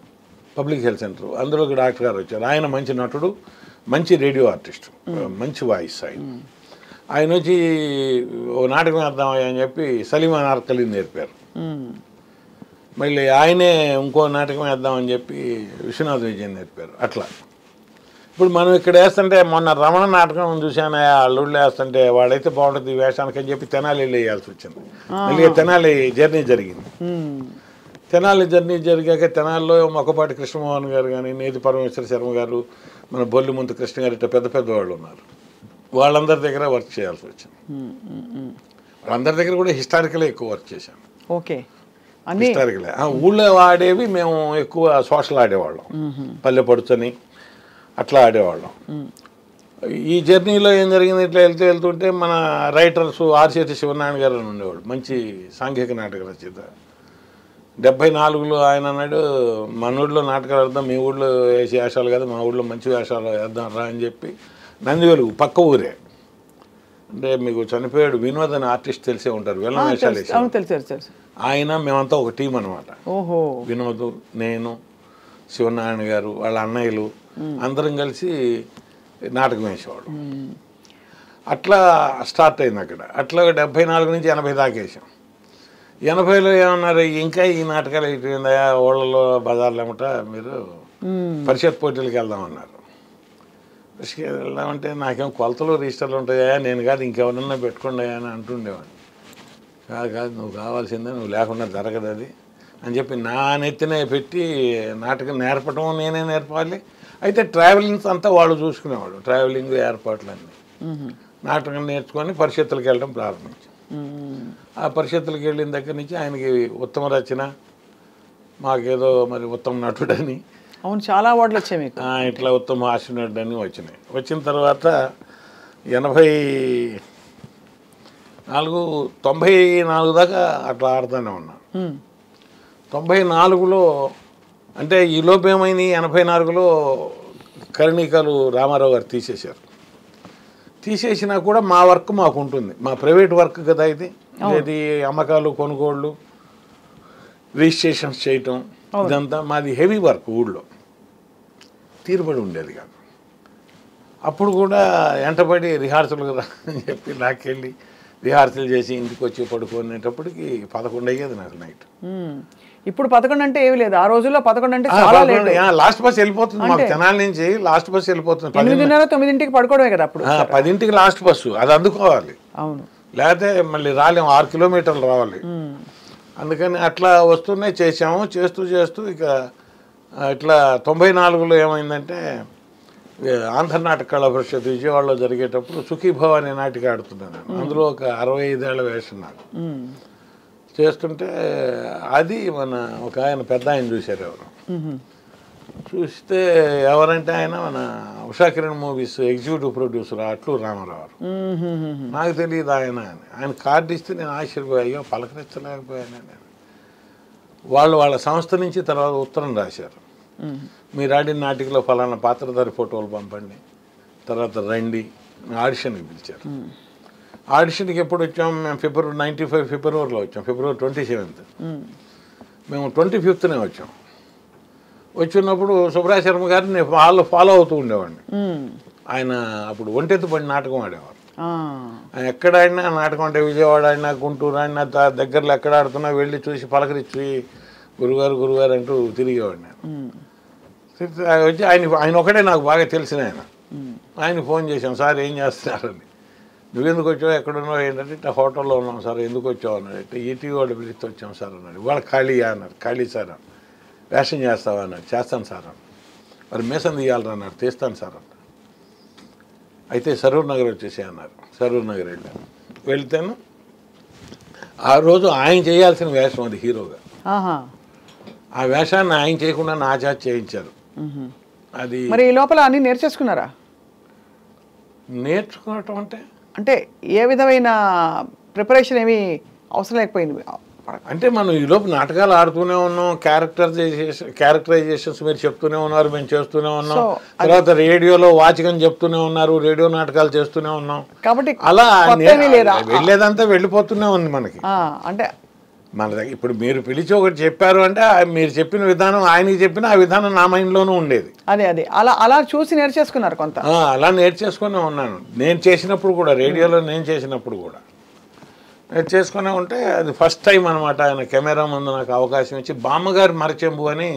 పబ్లిక్ హెల్త్ సెంటర్, అందులోకి డాక్టర్ గారు వచ్చారు. ఆయన మంచి నటుడు, మంచి రేడియో ఆర్టిస్ట్, మంచి వాయిస్ ఆయన వచ్చి ఓ నాటకం వేద్దామని అని చెప్పి సలీమా నార్కలిని నేర్పారు. మళ్ళీ ఆయనే ఇంకో నాటకం వేద్దామని చెప్పి విశ్వనాథ్ విజయన్ నేర్పారు. అట్లా ఇప్పుడు మనం ఇక్కడ వేస్తుంటే, మొన్న రమణ నాటకం చూశాను, అల్లుళ్ళు వేస్తుంటే వాడైతే బాగుంటుంది ఈ వేషానికి అని చెప్పి తెనాలి వెళ్ళి వేయాల్సి వచ్చింది. మళ్ళీ తెనాలి జర్నీ జరిగింది. తెనాలి జర్నీ జరిగాక తెనాలిలో మొక్కపాటి కృష్ణమోహన్ గారు కానీ, నేతి పరమేశ్వర శర్మ గారు, మన బొల్లిముంతు కృష్ణ గారు, ఇట్లా పెద్ద పెద్ద వాళ్ళు ఉన్నారు. వాళ్ళందరి దగ్గర వర్క్ చేయాల్సి వచ్చింది. వాళ్ళందరి దగ్గర కూడా హిస్టారికలే ఎక్కువ వర్క్ చేశాను. ఓకే, హిస్టారికలే. ఊళ్ళో ఆడేవి మేము ఎక్కువ సోషల్ ఆడేవాళ్ళం, పల్లె పడుచని అట్లా ఆడేవాళ్ళం. ఈ జర్నీలో ఏం జరిగింది, ఇట్లా వెళ్తుంటే మన రైటర్స్ ఆర్చేతి శివనారాయణ గారు అని ఉండేవాడు, మంచి సాంఘిక నాటక రచయిత. 74లో ఆయన అన్నాడు, మన ఊళ్ళో నాటకాలు వేద్దాం, మీ ఊళ్ళో వేసే వేషాలు కదా, మా ఊళ్ళో మంచి వేషాలు వేద్దాం రా అని చెప్పి. నందివెలుగు పక్క ఊరే, అంటే మీకు చనిపోయాడు వినోద్ అనే ఆర్టిస్ట్ తెలిసే ఉంటారు, వెళ్ళ వేషాలు వేసారు ఆయన. మేమంతా ఒక టీం అనమాట. వినోద్, నేను, శివనారాయణ గారు, వాళ్ళ అన్నయ్యలు అందరం కలిసి నాటకం వేసేవాడు. అట్లా స్టార్ట్ అయింది అక్కడ. అట్లా 74 నుంచి 80 దాకా వేసాం. 80లో ఏమన్నారు, ఇంకా ఈ నాటకాలు అయిపోయిందా ఊళ్ళలో బజార్లు ఏమట, మీరు పరిషత్ పోటీలకు వెళ్దామన్నారు. పరిషత్కి వెళ్దామంటే నాకేం కొలతలు రిజిస్టర్లు ఉంటాయా, నేను కాదు ఇంకెవరన్నా పెట్టుకోండి అని అంటుండేవాడిని. కాదు నువ్వు కావాల్సిందే, నువ్వు లేకుండా జరగదు అది అని చెప్పి నా నెత్తినే పెట్టి నాటకం నేర్పడం నేనే నేర్పాలి. అయితే ట్రావెలింగ్స్ అంతా వాళ్ళు చూసుకునేవాడు, ట్రావెలింగ్ ఏర్పాట్లన్నీ. నాటకం నేర్చుకొని పరిషత్తులకు వెళ్ళడం ప్రారంభించాం. ఆ పరిషత్తులకు వెళ్ళిన దగ్గర నుంచి ఆయనకి ఉత్తమ రచన, మాకేదో మరి ఉత్తమ నటుడని అవును, చాలా అవార్డులు వచ్చాయి మీకు. ఇట్లా ఉత్తమ హాస్యనటుడు అని వచ్చినాయి. వచ్చిన తర్వాత 94 దాకా అట్లా ఆడుతూనే ఉన్నాను. 94లో అంటే ఈ లోపు ఏమైంది, 84లో కరణికలు రామారావు గారు తీసేశారు. తీసేసినా కూడా మా వర్క్ మాకు ఉంటుంది, మా ప్రైవేట్ వర్క్ కదా ఇది. ఇది అమ్మకాలు, కొనుగోళ్ళు, రిజిస్ట్రేషన్స్ చేయటం, ఇదంతా మాది హెవీ వర్క్. ఊళ్ళో తీరుబడి ఉండేది కాదు. అప్పుడు కూడా వెంటబడి రిహార్సల్ అని చెప్పి నాకెళ్ళి రిహార్సల్ చేసి ఇంటికి వచ్చి పడుకునేటప్పటికి 11 అయ్యేది నాకు నైట్. ఇప్పుడు 11 అంటే ఏమి లేదు, ఆ రోజుల్లో 11 అంటే చాలా లేట్. లాస్ట్ బస్ వెళ్ళిపోతుంది మాకు తెనాలి నుంచి, లాస్ట్ బస్ వెళ్ళిపోతుంది. 8:30-9కి పడుకోవడమే కదా అప్పుడు. 10కి లాస్ట్ బస్సు, అది అందుకోవాలి. అవును, లేకపోతే మళ్ళీ రాలేము, 6 కిలోమీటర్లు రావాలి. అందుకని అట్లా వస్తూనే చేసాము. చేస్తూ ఇక ఇట్లా 94లో ఏమైందంటే ఆంధ్ర నాటక కళా పరిషత్ విజయవాడలో జరిగేటప్పుడు సుఖీభవ అనే నాటిక ఆడుతున్నాను. అందులో ఒక 65 ఏళ్ల వేషం నాకు చేస్తుంటే అది మన ఒక ఆయన పెద్ద ఆయన చూశారు. ఎవరు చూస్తే ఎవరంటే ఆయన మన Usha Kiran movies executive producer Atluri Ramarao. నాకు తెలియదు ఆయన కార్డు ఇస్తే నేను ఆశ్చర్యపోయా, అయ్యో పలకరించలేకపోయాను. వాళ్ళ సంస్థ నుంచి తర్వాత ఉత్తరం రాశారు, మీరు ఆడిన నాటికలో ఫలానా పాత్రధారి ఫోటోలు పంపండి, తర్వాత రండి. ఆడిషన్కి పిలిచారు. ఆడిషన్కి ఎప్పుడు వచ్చాము మేము? 95 ఫిబ్రవరిలో వచ్చాం, ఫిబ్రవరి 27th. మేము 25th వచ్చాం. వచ్చినప్పుడు సుబ్రాయ శర్మ గారిని నేను హాల్లో ఫాలో అవుతూ ఉండేవాడిని. ఆయన అప్పుడు ఒంటెత్తు పడి నాటకం ఆడేవారు. ఆయన ఎక్కడ ఆడినా నాటకం, అంటే విజయవాడ ఆడినా, గుంటూరు ఆడినా, దగ్గరలో ఎక్కడ ఆడుతున్నా వెళ్ళి చూసి పలకరించి గురుగారు అంటూ తిరిగేవాడిని. వచ్చి ఆయన ఒకటే నాకు బాగా తెలిసిన ఆయన ఫోన్ చేశాం, సార్ ఏం చేస్తున్నారని. నువ్వెందుకు వచ్చావు, ఎక్కడున్నావు, ఏంటంటే ఇట్లా హోటల్లో ఉన్నాం సార్. ఎందుకు వచ్చావు అన్నాడు. ఇట్లా ఈటీవీ వాళ్ళు పిలిస్తే వచ్చాం సార్ అన్నాడు. ఇవాళ ఖాళీయా అన్నారు. ఖాళీ సార్ అన్నాడు. వేషం చేస్తావా అన్నాడు. చేస్తాను సార్ అన్నాడు. మరి మేసం తీయాలరా అన్నాడు. తీస్తాను సార్ అన్నాడు. అయితే సరూర్ నగర్ వచ్చేసి అన్నారు. సరూర్ నగర్ వెళ్ళాను. వెళ్తాను ఆ రోజు ఆయన చేయాల్సిన వేషం అది హీరోగా. ఆ వేషాన్ని ఆయన చేయకుండా నా చేత చేయించారు. అది మరి ఈ లోపల అన్ని నేర్చేసుకున్నారా? నేర్చుకోవటం అంటే ఏ విధమైన ప్రిపరేషన్ ఏమీ అవసరం లేకపోయింది. అంటే మనం ఈలోపు నాటకాలు ఆడుతూనే ఉన్నాం, క్యారెక్టరైజేషన్స్ మీరు చెప్తూనే ఉన్నారు, మేము చేస్తూనే ఉన్నాం. తర్వాత రేడియోలో వాచకం చెప్తూనే ఉన్నారు, రేడియో నాటకాలు చేస్తూనే ఉన్నాం. కాబట్టి అలా వెళ్ళేదంతా వెళ్ళిపోతూనే ఉంది మనకి. అంటే మన దగ్గర ఇప్పుడు మీరు పిలిచి ఒకటి చెప్పారు అంటే మీరు చెప్పిన విధానం ఆయనకి చెప్పిన ఆ విధానం నా మైండ్లోనూ ఉండేది. అదే అలా చూసి నేర్చేసుకున్నారు కొంత. అలా నేర్చేసుకునే ఉన్నాను. నేను చేసినప్పుడు కూడా, రేడియోలో నేను చేసినప్పుడు కూడా నేర్చేసుకునే ఉంటే అది ఫస్ట్ టైం అనమాట. ఆయన కెమెరా ముందు నాకు అవకాశం ఇచ్చి బామ్మగారి మరచెంబు అని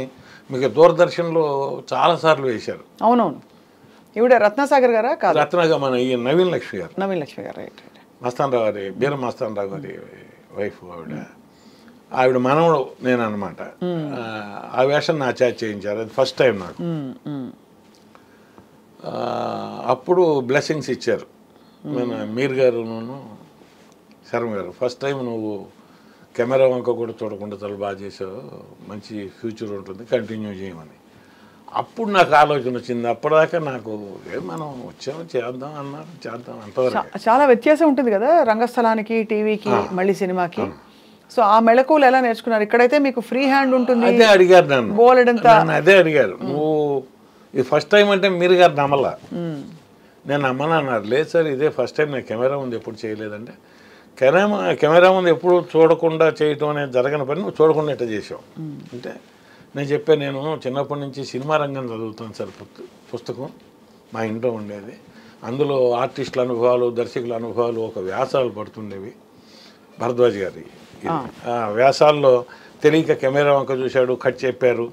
మీకు దూరదర్శన్లో చాలాసార్లు వేశారు. అవునవును, ఇవిడ రత్నసాగర్ గారా? కాదు, రత్నగా మన ఈ నవీన్ లక్ష్మి గారు. రైట్. మస్తాన్ రావు గారి, బీర మస్తాన్ రావు గారి వైఫ్ ఆవిడ మనవడు నేను అనమాట. ఆ వేషం నా చేత చేయించారు. అది ఫస్ట్ టైం నాకు. అప్పుడు బ్లెస్సింగ్స్ ఇచ్చారు మన మీర్ గారు, శర్మ గారు. ఫస్ట్ టైం నువ్వు కెమెరా వంక కూడా చూడకుండా చాలా బాగా చేసావు, మంచి ఫ్యూచర్ ఉంటుంది, కంటిన్యూ చేయమని. అప్పుడు నాకు ఆలోచన వచ్చింది. అప్పటిదాకా నాకు మనం వచ్చాము చేద్దాం అన్నారు, చేద్దాం అంతవరకు. చాలా వ్యత్యాసం ఉంటుంది కదా రంగస్థలానికి, టీవీకి, మళ్ళీ సినిమాకి. సో ఆ మెళకువలు ఎలా నేర్చుకున్నారు? ఇక్కడైతే మీకు ఫ్రీ హ్యాండ్ ఉంటుంది. అదే అడిగారు నన్ను, బోలెడంతా అదే అడిగారు. నువ్వు ఇది ఫస్ట్ టైం అంటే మీరు గారు నమ్మలా. నేను నమ్మను అన్నారు. లేదు సార్ ఇదే ఫస్ట్ టైం, నేను కెమెరా ముందు ఎప్పుడు చేయలేదంటే. కెమెరా ముందు ఎప్పుడు చూడకుండా చేయటం అనేది జరగని పని, నువ్వు చూడకుండా ఎట్లా చేసావు అంటే నేను చెప్పాను, నేను చిన్నప్పటి నుంచి సినిమా రంగం చదువుతాను సార్. పుస్తకం మా ఇంట్లో ఉండేది. అందులో ఆర్టిస్టుల అనుభవాలు, దర్శకుల అనుభవాలు ఒక వ్యాసాలు పడుతుండేవి. భరద్వాజ్ గారి వ్యాసాల్లో తెలియక కెమెరా వంక చూశాడు, కట్ చెప్పారు,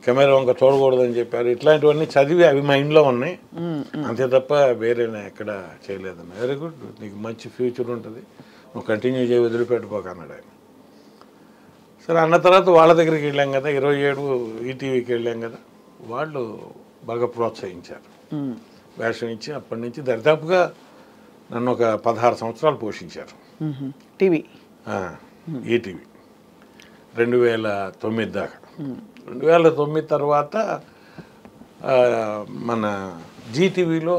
కెమెరా వంక చూడకూడదని చెప్పారు. ఇట్లాంటివన్నీ చదివి అవి మా ఇంట్లో ఉన్నాయి. అంతే తప్ప వేరేనా ఎక్కడ చేయలేదన్న. వెరీ గుడ్, నీకు మంచి ఫ్యూచర్ ఉంటుంది, నువ్వు కంటిన్యూ చేయి, వదిలిపెట్టుకోక అన్నాడు ఆయన. సరే అన్న తర్వాత వాళ్ళ దగ్గరికి వెళ్ళాం కదా, 27 ఈటీవీకి వెళ్ళాం కదా, వాళ్ళు బాగా ప్రోత్సహించారు, వేషం ఇచ్చి అప్పటి నుంచి దరిదాపుగా నన్ను ఒక 16 సంవత్సరాలు పోషించారు. టీవీ ఈటీవీ 2009 దాకా. 2009 తర్వాత మన జీటీవీలో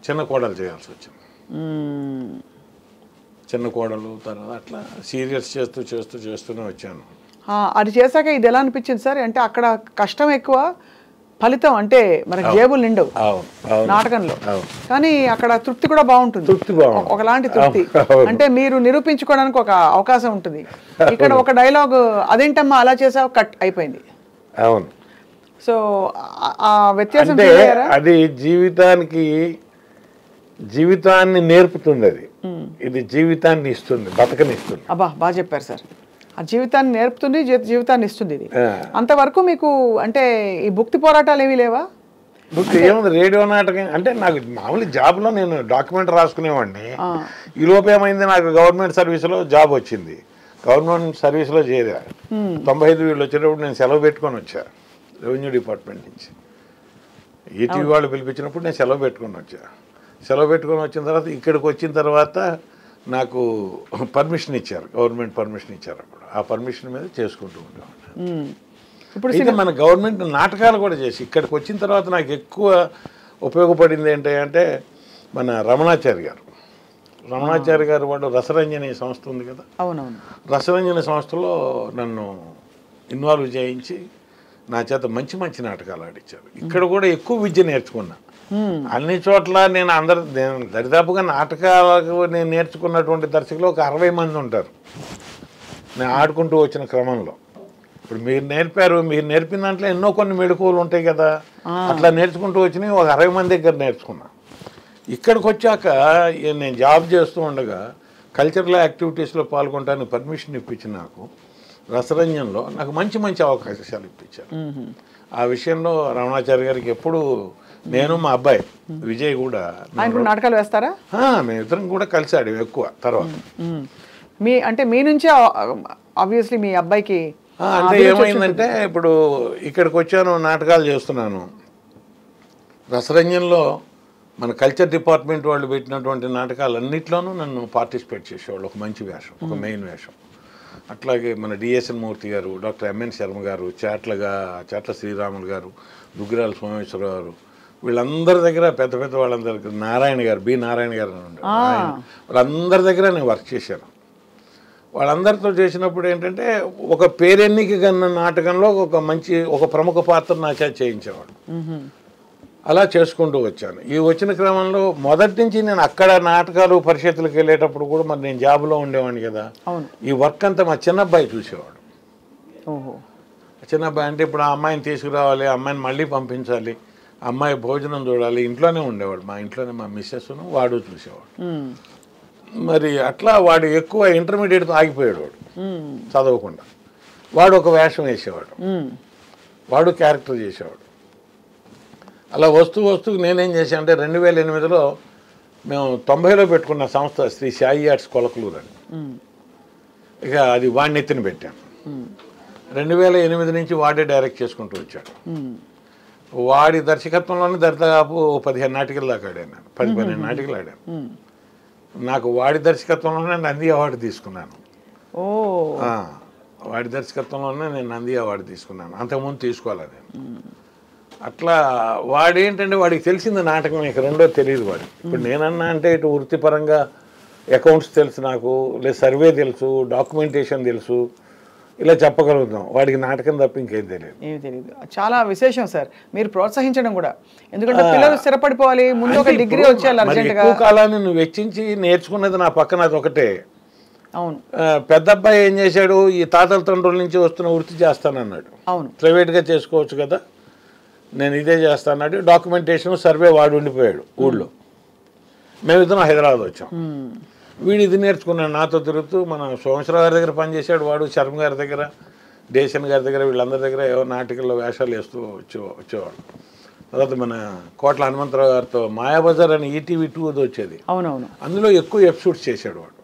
చిన్న కోడలు చేయాల్సి వచ్చింది. చిన్న కోడలు తర్వాత అట్లా సీరియల్స్ చేస్తూనే వచ్చాను. అది చేశాక ఇది ఎలా అనిపించింది సార్? అంటే అక్కడ కష్టం ఎక్కువ, ఫలితం అంటే మనకి జేబులు నిండవు నాటకంలో, కానీ అక్కడ తృప్తి కూడా బాగుంటుంది, ఒకలాంటి తృప్తి. అంటే మీరు నిరూపించుకోవడానికి ఒక అవకాశం ఉంటుంది. ఇక్కడ ఒక డైలాగ్, అదేంటమ్మా అలా చేసావు, కట్ అయిపోయింది. అవును. సో ఆ వ్యత్యాసం అది జీవితాన్ని నేర్పుతుంది. అది ఇది జీవితాన్ని ఇస్తుంది, బతకనిస్తుంది. అబ్బా, బాగా చెప్పారు సార్. ఆ జీవితాన్ని నేర్పుతుంది, జీవితాన్ని ఇస్తుంది. ఇది అంతవరకు మీకు అంటే ఈ భుక్తి పోరాటాలు ఏమీ లేవా? భుక్తి ఏముంది, రేడియో నాటకం అంటే నాకు మామూలు జాబ్లో నేను డాక్యుమెంట్ రాసుకునేవాడిని. ఈ లోపు ఏమైంది, నాకు గవర్నమెంట్ సర్వీస్లో జాబ్ వచ్చింది. గవర్నమెంట్ సర్వీస్లో చేరా 95 వీళ్ళు వచ్చేటప్పుడు నేను సెలవు పెట్టుకొని వచ్చా రెవెన్యూ డిపార్ట్మెంట్ నుంచి. ఈటీవీ వాళ్ళు పిలిపించినప్పుడు నేను సెలవు పెట్టుకొని వచ్చా. సెలవు పెట్టుకొని వచ్చిన తర్వాత ఇక్కడికి వచ్చిన తర్వాత నాకు పర్మిషన్ ఇచ్చారు, గవర్నమెంట్ పర్మిషన్ ఇచ్చారు. అప్పుడు ఆ పర్మిషన్ మీద చేసుకుంటూ ఉండేవాడిని. ఇప్పుడు మన గవర్నమెంట్ నాటకాలు కూడా చేసి ఇక్కడికి వచ్చిన తర్వాత నాకు ఎక్కువ ఉపయోగపడింది ఏంటంటే మన రమణాచారి గారు వాడు రసరంజని సంస్థ ఉంది కదా, అవునవును, రసరంజని సంస్థలో నన్ను ఇన్వాల్వ్ చేయించి నా చేత మంచి మంచి నాటకాలు ఆడించారు. ఇక్కడ కూడా ఎక్కువ విద్య నేర్చుకున్నా. అన్ని చోట్ల నేను దరిదాపుగా నాటకాలకు నేను నేర్చుకున్నటువంటి దర్శకులు ఒక 60 మంది ఉంటారు నేను ఆడుకుంటూ వచ్చిన క్రమంలో. ఇప్పుడు మీరు నేర్పిన దాంట్లో ఎన్నో కొన్ని మెళకువలు ఉంటాయి కదా, అట్లా నేర్చుకుంటూ వచ్చినాయి ఒక 60 మంది దగ్గర నేర్చుకున్నా. ఇక్కడికి వచ్చాక నేను జాబ్ చేస్తూ ఉండగా కల్చరల్ యాక్టివిటీస్లో పాల్గొనడానికి పర్మిషన్ ఇప్పించి నాకు రసరంజన్లో నాకు మంచి మంచి అవకాశాలు ఇప్పించారు. ఆ విషయంలో రమణాచారి గారికి ఎప్పుడు నేను మా అబ్బాయి విజయ్ కూడా నాటకాలు వేస్తారా? మేమిద్దరం కూడా కలిసి ఆడాము ఎక్కువ. తర్వాత మీ నుంచే ఆబ్వియస్లీ మీ అబ్బాయికి అంటే ఏమైందంటే ఇప్పుడు ఇక్కడికి వచ్చాను, నాటకాలు చేస్తున్నాను. రసరంజన్లో మన కల్చర్ డిపార్ట్మెంట్ వాళ్ళు పెట్టినటువంటి నాటకాలన్నిట్లోనూ నన్ను పార్టిసిపేట్ చేసేవాళ్ళు. ఒక మంచి వేషం, ఒక మెయిన్ వేషం. అట్లాగే మన డిఎస్ఎన్ మూర్తి గారు, డాక్టర్ ఎంఎన్ శర్మ గారు, చాట్ల శ్రీరాములు గారు, దుగ్గిరాల సోమేశ్వరరావు గారు, వీళ్ళందరి దగ్గర పెద్ద పెద్ద వాళ్ళందరి దగ్గర, నారాయణ గారు, బి నారాయణ గారు ఉండే, వాళ్ళందరి దగ్గర నేను వర్క్ చేశాను. వాళ్ళందరితో చేసినప్పుడు ఏంటంటే ఒక పేరెన్నిక కన్నా నాటకంలో ఒక ప్రముఖ పాత్ర నా చేత చేయించేవాడు. అలా చేసుకుంటూ వచ్చాను. ఈ వచ్చిన క్రమంలో మొదటి నుంచి నేను అక్కడ నాటకాలు పరిషత్తులకు వెళ్ళేటప్పుడు కూడా మరి నేను జాబ్లో ఉండేవాడిని కదా, ఈ వర్క్ అంతా మా చిన్నబ్బాయి చూసేవాడు. చిన్నబ్బాయి అంటే ఇప్పుడు ఆ అమ్మాయిని తీసుకురావాలి, అమ్మాయిని మళ్ళీ పంపించాలి, అమ్మాయి భోజనం చూడాలి, ఇంట్లోనే ఉండేవాడు. మా ఇంట్లోనే మా మిస్సెస్ను వాడు చూసేవాడు. మరి అట్లా వాడు ఎక్కువ ఇంటర్మీడియట్ ఆగిపోయాడు, వాడు చదవకుండా. వాడు ఒక వేషం వేసేవాడు, వాడు క్యారెక్టర్ చేసేవాడు. అలా వస్తూ నేనేం చేశాను అంటే 2008లో మేము 90లో పెట్టుకున్న సంస్థ శ్రీ సాయి ఆర్ట్స్ కొలకలూరు అని. ఇక అది వాడిని ఎత్తిన పెట్టాను. 2008 నుంచి వాడే డైరెక్ట్ చేసుకుంటూ వచ్చాడు. వాడి దర్శకత్వంలోనే దరిదాపు 15 నాటికలు దాకా ఆడాను నేను. 10-12 నాటికలు ఆడాను. నాకు వాడి దర్శకత్వంలోనే నంది అవార్డు తీసుకున్నాను. వాడి దర్శకత్వంలోనే నేను నంది అవార్డు తీసుకున్నాను. అంతకుముందు తీసుకోవాలి నేను. అట్లా వాడేంటంటే వాడికి తెలిసింది నాటకం, ఇక రెండో తెలియదు వాడికి. ఇప్పుడు నేనన్నా అంటే ఇటు వృత్తిపరంగా అకౌంట్స్ తెలుసు నాకు, లేదా సర్వే తెలుసు, డాక్యుమెంటేషన్ తెలుసు, ఇలా చెప్పగలుగుతాం. వాడికి నాటకం తప్ప ఇంకేం తెలియదు. ఏమి తెలియదు. చాలా విశేషం సార్ మీరు ప్రోత్సహించడం కూడా. ఎందుకంటే పిల్లలు స్థిరపడిపోవాలి, ముందు ఒక డిగ్రీ వచ్చేయాలి అర్జెంటుగా. ఎక్కువ కాలాన్ని నువ్వు వెచ్చించి నేర్చుకున్నది నా పక్కన అది ఒకటే. అవును. పెద్ద అబ్బాయి ఏం చేశాడు, ఈ తాతల తండ్రుల నుంచి వస్తున్న వృత్తి చేస్తానన్నాడు. అవును, ప్రైవేట్గా చేసుకోవచ్చు కదా, నేను ఇదే చేస్తాన్నాడు. డాక్యుమెంటేషన్ సర్వే వాడు ఉండిపోయాడు ఊళ్ళో. మేమిద్దరం హైదరాబాద్ వచ్చాం. వీడు ఇది నేర్చుకున్నాడు నాతో తిరుగుతూ. మన సోమేశ్వరరావు గారి దగ్గర పనిచేసాడు వాడు, శర్మ గారి దగ్గర, డేసన్ గారి దగ్గర, వీళ్ళందరి దగ్గర ఏవో నాటికల్లో వేషాలు వేస్తూ వచ్చేవాడు. తర్వాత మన కోట్ల హనుమంతరావు గారితో మాయాబజార్ అని ఈటీవీ 2 అది వచ్చేది. అవునవును, అందులో ఎక్కువ ఎపిసోడ్స్ చేశాడు వాడు.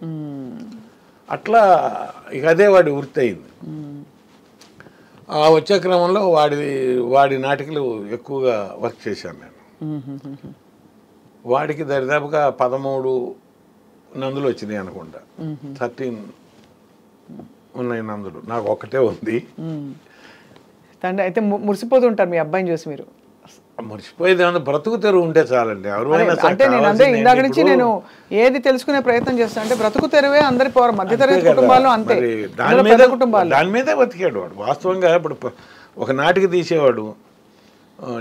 అట్లా ఇక అదే వాడి వృత్తి అయింది. ఆ వచ్చే క్రమంలో వాడి నాటికలు ఎక్కువగా వర్క్ చేశాను నేను. వాడికి దరిదాపుగా 13 నందులు వచ్చినాయి అనుకుంటా. 13 ఉన్నాయి నందులు, నాకు ఒక్కటే ఉంది. అయితే మురిసిపోతుంటారు మీ అబ్బాయిని చూసి మీరు. మర్చిపోయేది ఏమన్నా బ్రతుకు తెరువు ఉంటే చాలండి. ఎవరైనా సరే అంటే నేను అదే ఇందాక నుంచి నేను ఏది తెలుసుకునే ప్రయత్నం చేస్తాను అంటే బ్రతుకు తెరువే అందరి మధ్యతరగతి కుటుంబాలు అంతే, దాని మీదే బతికాడు వాడు. వాస్తవంగా ఇప్పుడు ఒక నాటికి తీసేవాడు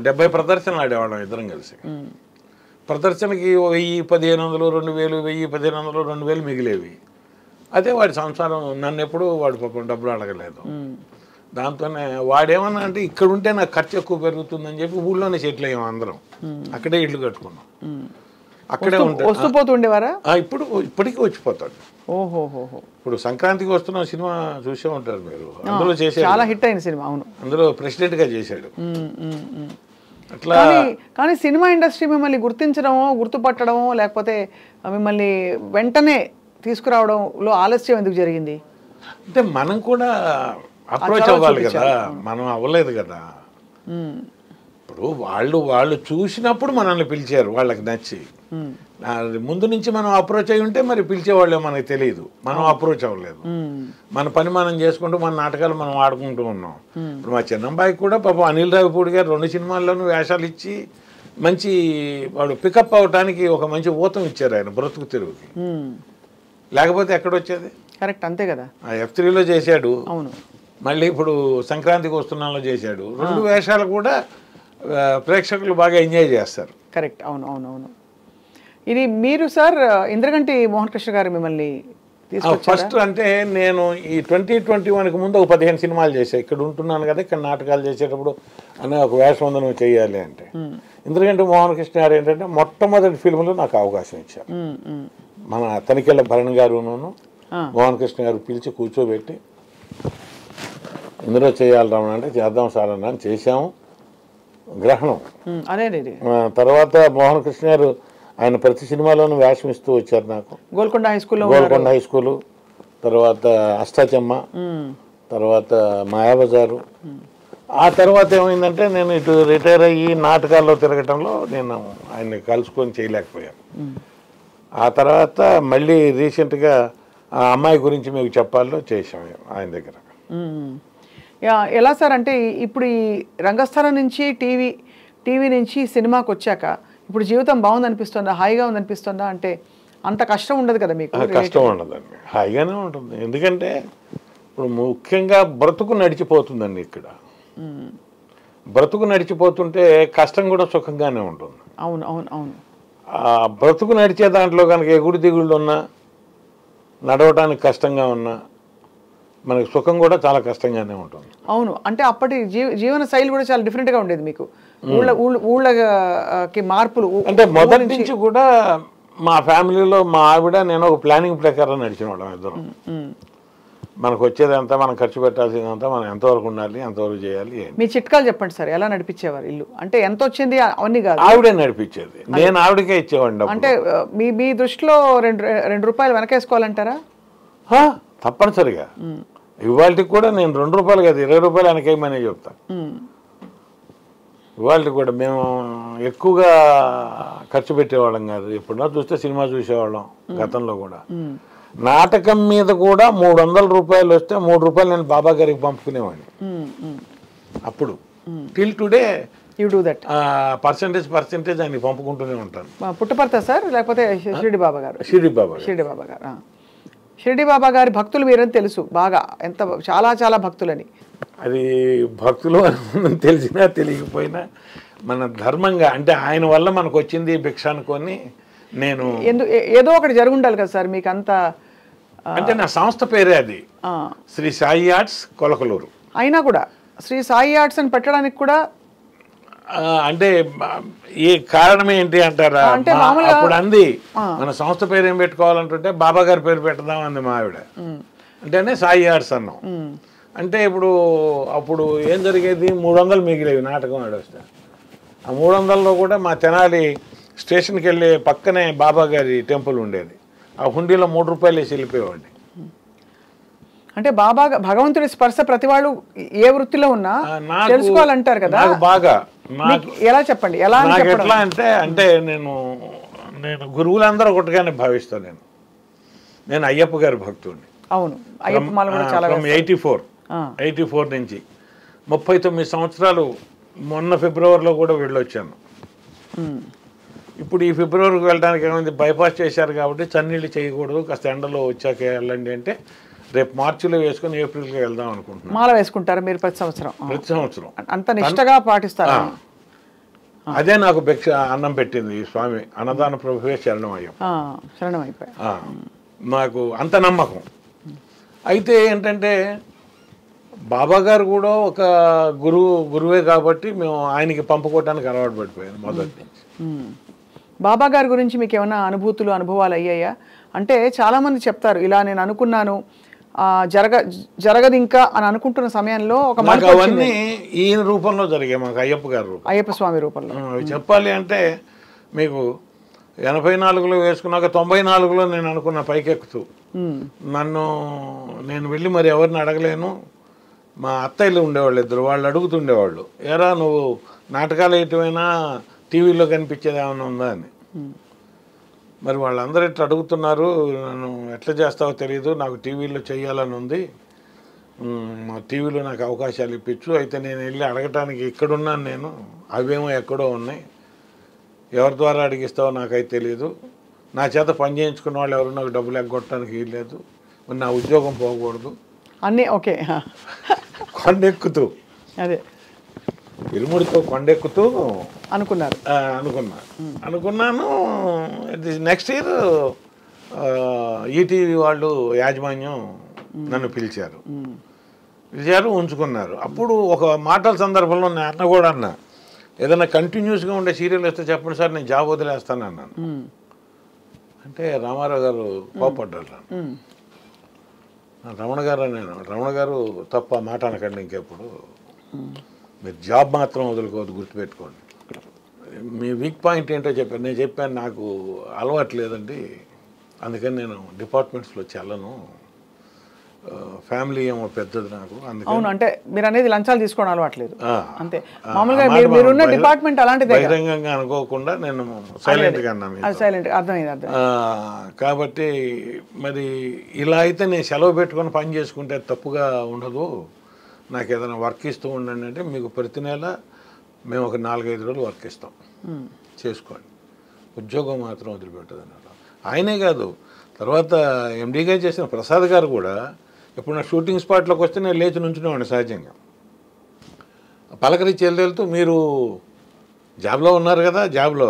70 ప్రదర్శనలు ఆడేవాళ్ళం ఇద్దరం కలిసి. ప్రదర్శనకి 1000-1500, 2000, 1000-1500, 2000 మిగిలేవి. అదే వాడి సంసారం. నన్ను ఎప్పుడు వాడు పాపం డబ్బులు అడగలేదు. దాంతోనే వాడేమన్నా అంటే ఇక్కడ ఉంటే నాకు ఖర్చు ఎక్కువ పెరుగుతుందని చెప్పి ఊళ్ళోనే సెటిల్ అయ్యాం అందరం. అక్కడే ఇల్లు కట్టుకున్నాం, అక్కడే వస్తూ పోతుండేవారా? ఇప్పటికీ వచ్చిపోతాడు. ఓహోహో. ఇప్పుడు సంక్రాంతికి వస్తున్న సినిమా చూసే ఉంటారు మీరు. అందులో చేశాడు, చాలా హిట్ అయిన సినిమా. అవును, అందులో ప్రెసిడెంట్ గా చేశాడు. అట్లా కానీ సినిమా ఇండస్ట్రీ మిమ్మల్ని గుర్తించడమో గుర్తుపట్టడమో లేకపోతే మిమ్మల్ని వెంటనే తీసుకురావడంలో ఆలస్యం ఎందుకు జరిగింది? అంటే మనం కూడా అప్రోచ్ అవ్వాలి కదా, మనం అవ్వలేదు కదా. ఇప్పుడు వాళ్ళు చూసినప్పుడు మనల్ని పిలిచారు, వాళ్ళకి నచ్చి. ముందు నుంచి మనం అప్రోచ్ అయి ఉంటే మరి పిలిచేవాళ్ళే మనకి తెలియదు. మనం అప్రోచ్ అవ్వలేదు. మన పని మనం చేసుకుంటూ మన నాటకాలు మనం ఆడుకుంటూ ఉన్నాం. ఇప్పుడు మా చిన్నబ్బాయికి కూడా పాపం అనిల్ రావిపూడి గారు 2 సినిమాల్లోనూ వేషాలు ఇచ్చి మంచి వాడు పికప్ అవడానికి ఒక మంచి ఊతం ఇచ్చారు ఆయన బ్రతుకు తెరువుకి. లేకపోతే ఎక్కడొచ్చేది? కరెక్ట్, అంతే కదా. F3లో చేశాడు. అవును. మళ్ళీ ఇప్పుడు సంక్రాంతికి వస్తున్నాలో చేశాడు. 2 వేషాలు కూడా ప్రేక్షకులు బాగా ఎంజాయ్ చేస్తారు. కరెక్ట్. అవును అవును అవును. ఇది మీరు సార్ ఇంద్రగంటి మోహన్ కృష్ణ గారు మిమ్మల్ని ఫస్ట్ అంటే నేను ఈ 2021కి ముందు ఒక 15 సినిమాలు చేశాను. ఇక్కడ ఉంటున్నాను కదా, ఇక్కడ నాటకాలు చేసేటప్పుడు అనే ఒక వేషవందనం చేయాలి అంటే ఇంద్రగంటి మోహన్ కృష్ణ గారు ఏంటంటే మొట్టమొదటి ఫిల్మ్లో నాకు అవకాశం ఇచ్చారు. మన తనికెళ్ళ భరణ్ గారును మోహన్ కృష్ణ గారు పిలిచి కూర్చోబెట్టి ఇందులో చేయాలి రావణ అంటే చేద్దాం సార్ అని చేశాము. గ్రహణం తర్వాత మోహన్ కృష్ణ గారు ఆయన ప్రతి సినిమాలోనూ వేషం ఇస్తూ వచ్చారు నాకు. గోల్కొండ హై స్కూలు, తర్వాత అష్టాచెమ్మ, తర్వాత మాయాబజారు. ఆ తర్వాత ఏమైందంటే నేను ఇటు రిటైర్ అయ్యి నాటకాల్లో తిరగటంలో నేను ఆయన్ని కలుసుకొని చేయలేకపోయాను. ఆ తర్వాత మళ్ళీ రీసెంట్గా ఆ అమ్మాయి గురించి మీకు చెప్పాలో చేసాం ఆయన దగ్గర. ఎలా సార్ అంటే ఇప్పుడు ఈ రంగస్థలం నుంచి టీవీ నుంచి సినిమాకి వచ్చాక ఇప్పుడు జీవితం బాగుందనిపిస్తుందా, హాయిగా ఉందనిపిస్తుందా? అంటే అంత కష్టం ఉండదు కదా మీకు? కష్టం ఉండదండి, హాయిగానే ఉంటుంది. ఎందుకంటే ఇప్పుడు ముఖ్యంగా బ్రతుకు నడిచిపోతుందండి. ఇక్కడ బ్రతుకు నడిచిపోతుంటే కష్టం కూడా సుఖంగానే ఉంటుంది. అవును అవును అవును. బ్రతుకు నడిచే దాంట్లో కనుక ఎగుడు దిగుళ్ళు ఉన్నా, నడవటానికి కష్టంగా ఉన్నా, మనకి సుఖం కూడా చాలా కష్టంగానే ఉంటుంది. అవును, అంటే అప్పటి జీవన శైలి కూడా చాలా డిఫరెంట్గా ఉండేది మీకు. ఊళ్ళకి మార్పులు అంటే మొదటి నుంచి కూడా మా ఫ్యామిలీలో మా ఆవిడ నేను ఒక ప్లానింగ్ ప్రకారం నడిచిన వాళ్ళం ఇద్దరం. మనకు వచ్చేదంతా, మనం ఖర్చు పెట్టాల్సిందంతా మనం ఎంతవరకు ఉండాలి, ఎంతవరకు చేయాలి. మీ చిట్కాలు చెప్పండి సార్, ఎలా నడిపించేవారు ఇల్లు? అంటే ఎంత వచ్చింది అవన్నీ కాదు, ఆవిడే నడిపించేది, నేను ఆవిడకే ఇచ్చేవాడిని. అంటే మీ దృష్టిలో 2 రూపాయలు వెనకేసుకోవాలంటారా? తప్పనిసరిగా. ఇవాళకి కూడా నేను 2 రూపాయలు కాదు 20 రూపాయలు వెనకేయమనే చెప్తాను. ఇవాళకి కూడా మేము ఎక్కువగా ఖర్చు పెట్టేవాళ్ళం కాదు. ఎప్పుడన్నా చూస్తే సినిమా చూసేవాళ్ళం. గతంలో కూడా నాటకం మీద కూడా 300 రూపాయలు వస్తే 3 రూపాయలు నేను బాబా గారికి పంపుకునేవాడిని. అప్పుడు till today you do that. Percentage ఆయనకి పంపుకుంటూనే ఉంటాను. పుట్టపర్త సార్ లేకపోతే షిరిడి బాబా గారు? షిరిడి బాబా గారు. షిరిడి బాబా గారి భక్తులు మీరని తెలుసు బాగా, ఎంత చాలా చాలా భక్తులని. అది భక్తులు తెలిసినా తెలియకపోయినా మన ధర్మంగా, అంటే ఆయన వల్ల మనకు వచ్చింది భిక్ష అనుకొని నేను ఏదో ఒకటి జరుగుండాలి కదా సార్ మీకు అంత. అంటే నా సంస్థ పేరే అది, శ్రీ సాయి ఆర్ట్స్ కొలకలూరు. అయినా కూడా శ్రీ సాయి ఆర్ట్స్ అని పెట్టడానికి కూడా అంటే ఈ కారణం ఏంటి అంటారా? అప్పుడు అంది మన సంస్థ పేరు ఏం పెట్టుకోవాలంటుంటే బాబా గారి పేరు పెడదాం అంది మా ఆవిడ. అంటేనే సాయి ఆర్ట్స్ అన్నాం. అంటే అప్పుడు ఏం జరిగేది, 300 మిగిలేవి నాటకం ఆడొస్తే. ఆ 300లో కూడా మా తెనాలి స్టేషన్కి వెళ్ళే పక్కనే బాబా గారి టెంపుల్ ఉండేది. ఆ హుండీలో 3 రూపాయలు వేసి వెళ్ళిపోయేవాడిని. అంటే బాబా భగవంతుడి స్పర్శ ప్రతి వాళ్ళు ఏ వృత్తిలో ఉన్నా తెలుసుకోవాలంటారు కదా. బాగా ఎలా చెప్పండి, ఎలా ఎట్లా అంటే నేను గురువులందరూ ఒకటిగానే భావిస్తాను. నేను అయ్యప్ప గారి భక్తుడిని. అవును, అయ్యప్ప మాల కూడా చాలా 84 నుంచి 39 సంవత్సరాలు మొన్న ఫిబ్రవరిలో కూడా వెళ్ళొచ్చాను. ఇప్పుడు ఈ ఫిబ్రవరికి వెళ్ళడానికి ఏమైంది, బైపాస్ చేశారు కాబట్టి చన్నీళ్ళు చేయకూడదు, కాస్త ఎండలో వచ్చాక వెళ్ళండి అంటే రేపు మార్చిలో వేసుకొని ఏప్రిల్కి వెళ్దాం అనుకుంటున్నాను. మాల వేసుకుంటారు మీరు ప్రతి సంవత్సరం? ప్రతి సంవత్సరం అంత నిష్టగా పాటిస్తారు. అదే నాకు భిక్ష అన్నం పెట్టింది ఈ స్వామి, అన్నదాన ప్రభువే శరణం అయ్యప్ప. శరణం అయిపోయి నాకు అంత నమ్మకం. అయితే ఏంటంటే బాబా గారు కూడా ఒక గురువే కాబట్టి మేము ఆయనకి పంపుకోవటానికి అలవాటు పడిపోయాను మొదటి నుంచి. బాబా గారి గురించి మీకు ఏమైనా అనుభవాలు అయ్యాయా? అంటే చాలామంది చెప్తారు ఇలా నేను అనుకున్నాను జరగదు ఇంకా అని అనుకుంటున్న సమయంలో ఒక అవన్నీ ఈయన రూపంలో జరిగాయి మాకు, అయ్యప్ప గారి రూపం, అయ్యప్ప స్వామి రూపంలో. చెప్పాలి అంటే మీకు 84లో వేసుకున్నాక 94లో నేను అనుకున్న పైకెక్కుతూ నేను వెళ్ళి మరి ఎవరిని అడగలేను. మా అత్తయ్యలు ఉండేవాళ్ళు ఇద్దరు, వాళ్ళు అడుగుతుండేవాళ్ళు, ఎరా నువ్వు నాటకాలు వేయటమైనా టీవీలో కనిపించేది ఏమైనా ఉందా అని. మరి వాళ్ళందరూ ఇట్లా అడుగుతున్నారు, నన్ను ఎట్లా చేస్తావో తెలియదు, నాకు టీవీలో చెయ్యాలని ఉంది, మా టీవీలో నాకు అవకాశాలు ఇప్పించు. అయితే నేను వెళ్ళి అడగటానికి ఇక్కడున్నాను నేను, అవేమో ఎక్కడో ఉన్నాయి, ఎవరి ద్వారా అడిగిస్తావో నాకైతే తెలియదు, నా చేత పని చేయించుకున్న వాళ్ళు ఎవరు నాకు డబ్బులు ఎగ్గొట్టడానికి వీల్లేదు, నా ఉద్యోగం పోకూడదు అన్నీ ఓకే. కొండెక్కుతూ అదే ఇరుముడితో కొండెక్కుతూ అనుకున్నాను. నెక్స్ట్ ఇయర్ ఈటీవీ వాళ్ళు యాజమాన్యం నన్ను పిలిచారు, ఉంచుకున్నారు. అప్పుడు ఒక మాటల సందర్భంలో నేను కూడా అన్నా, ఏదైనా కంటిన్యూస్గా ఉండే సీరియల్ వస్తే చెప్పండి సార్, నేను జాబ్ వదిలేస్తాను అన్నాను. అంటే రామారావు గారు కోపడ్డారు. రమణ గారు తప్ప మాట అనకండి ఇంకెప్పుడు, మీరు జాబ్ మాత్రం వదులుకోవద్దు, గుర్తుపెట్టుకోండి, మీ వీక్ పాయింట్ ఏంటో చెప్పాను. నేను చెప్పాను నాకు అలవాటు లేదండి, అందుకని నేను డిపార్ట్మెంట్స్లో చెల్లను, ఫ్యామిలీ ఏమో పెద్దది నాకు. అవును, అంటే మీరు అనేది లంచాలు తీసుకోవడం అలవాట్లేదు అంతే. మామూలుగా మీరున్న డిపార్ట్మెంట్ అలాంటిదే, బహిరంగంగా అనుకోకుండా నేను సైలెంట్గా అన్నాను. అర్థమైంది. కాబట్టి మరి ఇలా అయితే నేను సెలవు పెట్టుకొని పని చేసుకుంటే తప్పుగా ఉండదు, నాకు ఏదైనా వర్క్ ఇస్తూ ఉండండి అంటే, మీకు ప్రతి నెల మేము ఒక 4-5 రోజులు వర్క్ ఇస్తాం, చేసుకోండి, ఉద్యోగం మాత్రం వదిలిపెట్టదు అన్నారు. ఆయనే కాదు, తర్వాత ఎండీగా చేసిన ప్రసాద్ గారు కూడా ఇప్పుడు నా షూటింగ్ స్పాట్లోకి వస్తే నేను లేచి నుంచునేవాడిని సహజంగా, పలకరించి వెళ్తూ మీరు జాబ్లో ఉన్నారు కదా, జాబ్లో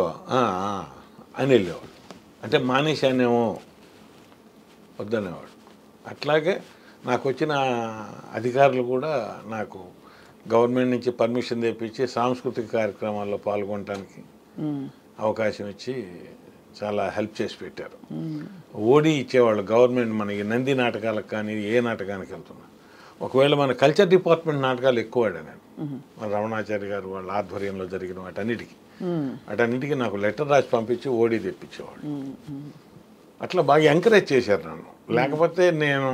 అని వెళ్ళేవాడు, అంటే మానేశానేమో వద్దనేవాడు. అట్లాగే నాకు వచ్చిన అధికారులు కూడా నాకు గవర్నమెంట్ నుంచి పర్మిషన్ తెప్పించి సాంస్కృతిక కార్యక్రమాల్లో పాల్గొనడానికి అవకాశం ఇచ్చి చాలా హెల్ప్ చేసి పెట్టారు. ఓడి ఇచ్చేవాళ్ళు గవర్నమెంట్ మనకి, నంది నాటకాలకు కానీ ఏ నాటకానికి వెళ్తున్నా, ఒకవేళ మన కల్చర్ డిపార్ట్మెంట్ నాటకాలు ఎక్కువ ఆడా నేను, మన రమణాచారి గారు వాళ్ళ ఆధ్వర్యంలో జరిగిన వాటన్నిటికీ నాకు లెటర్ రాసి పంపించి ఓడి తెప్పించేవాళ్ళు. అట్లా బాగా ఎంకరేజ్ చేశారు నన్ను. లేకపోతే నేను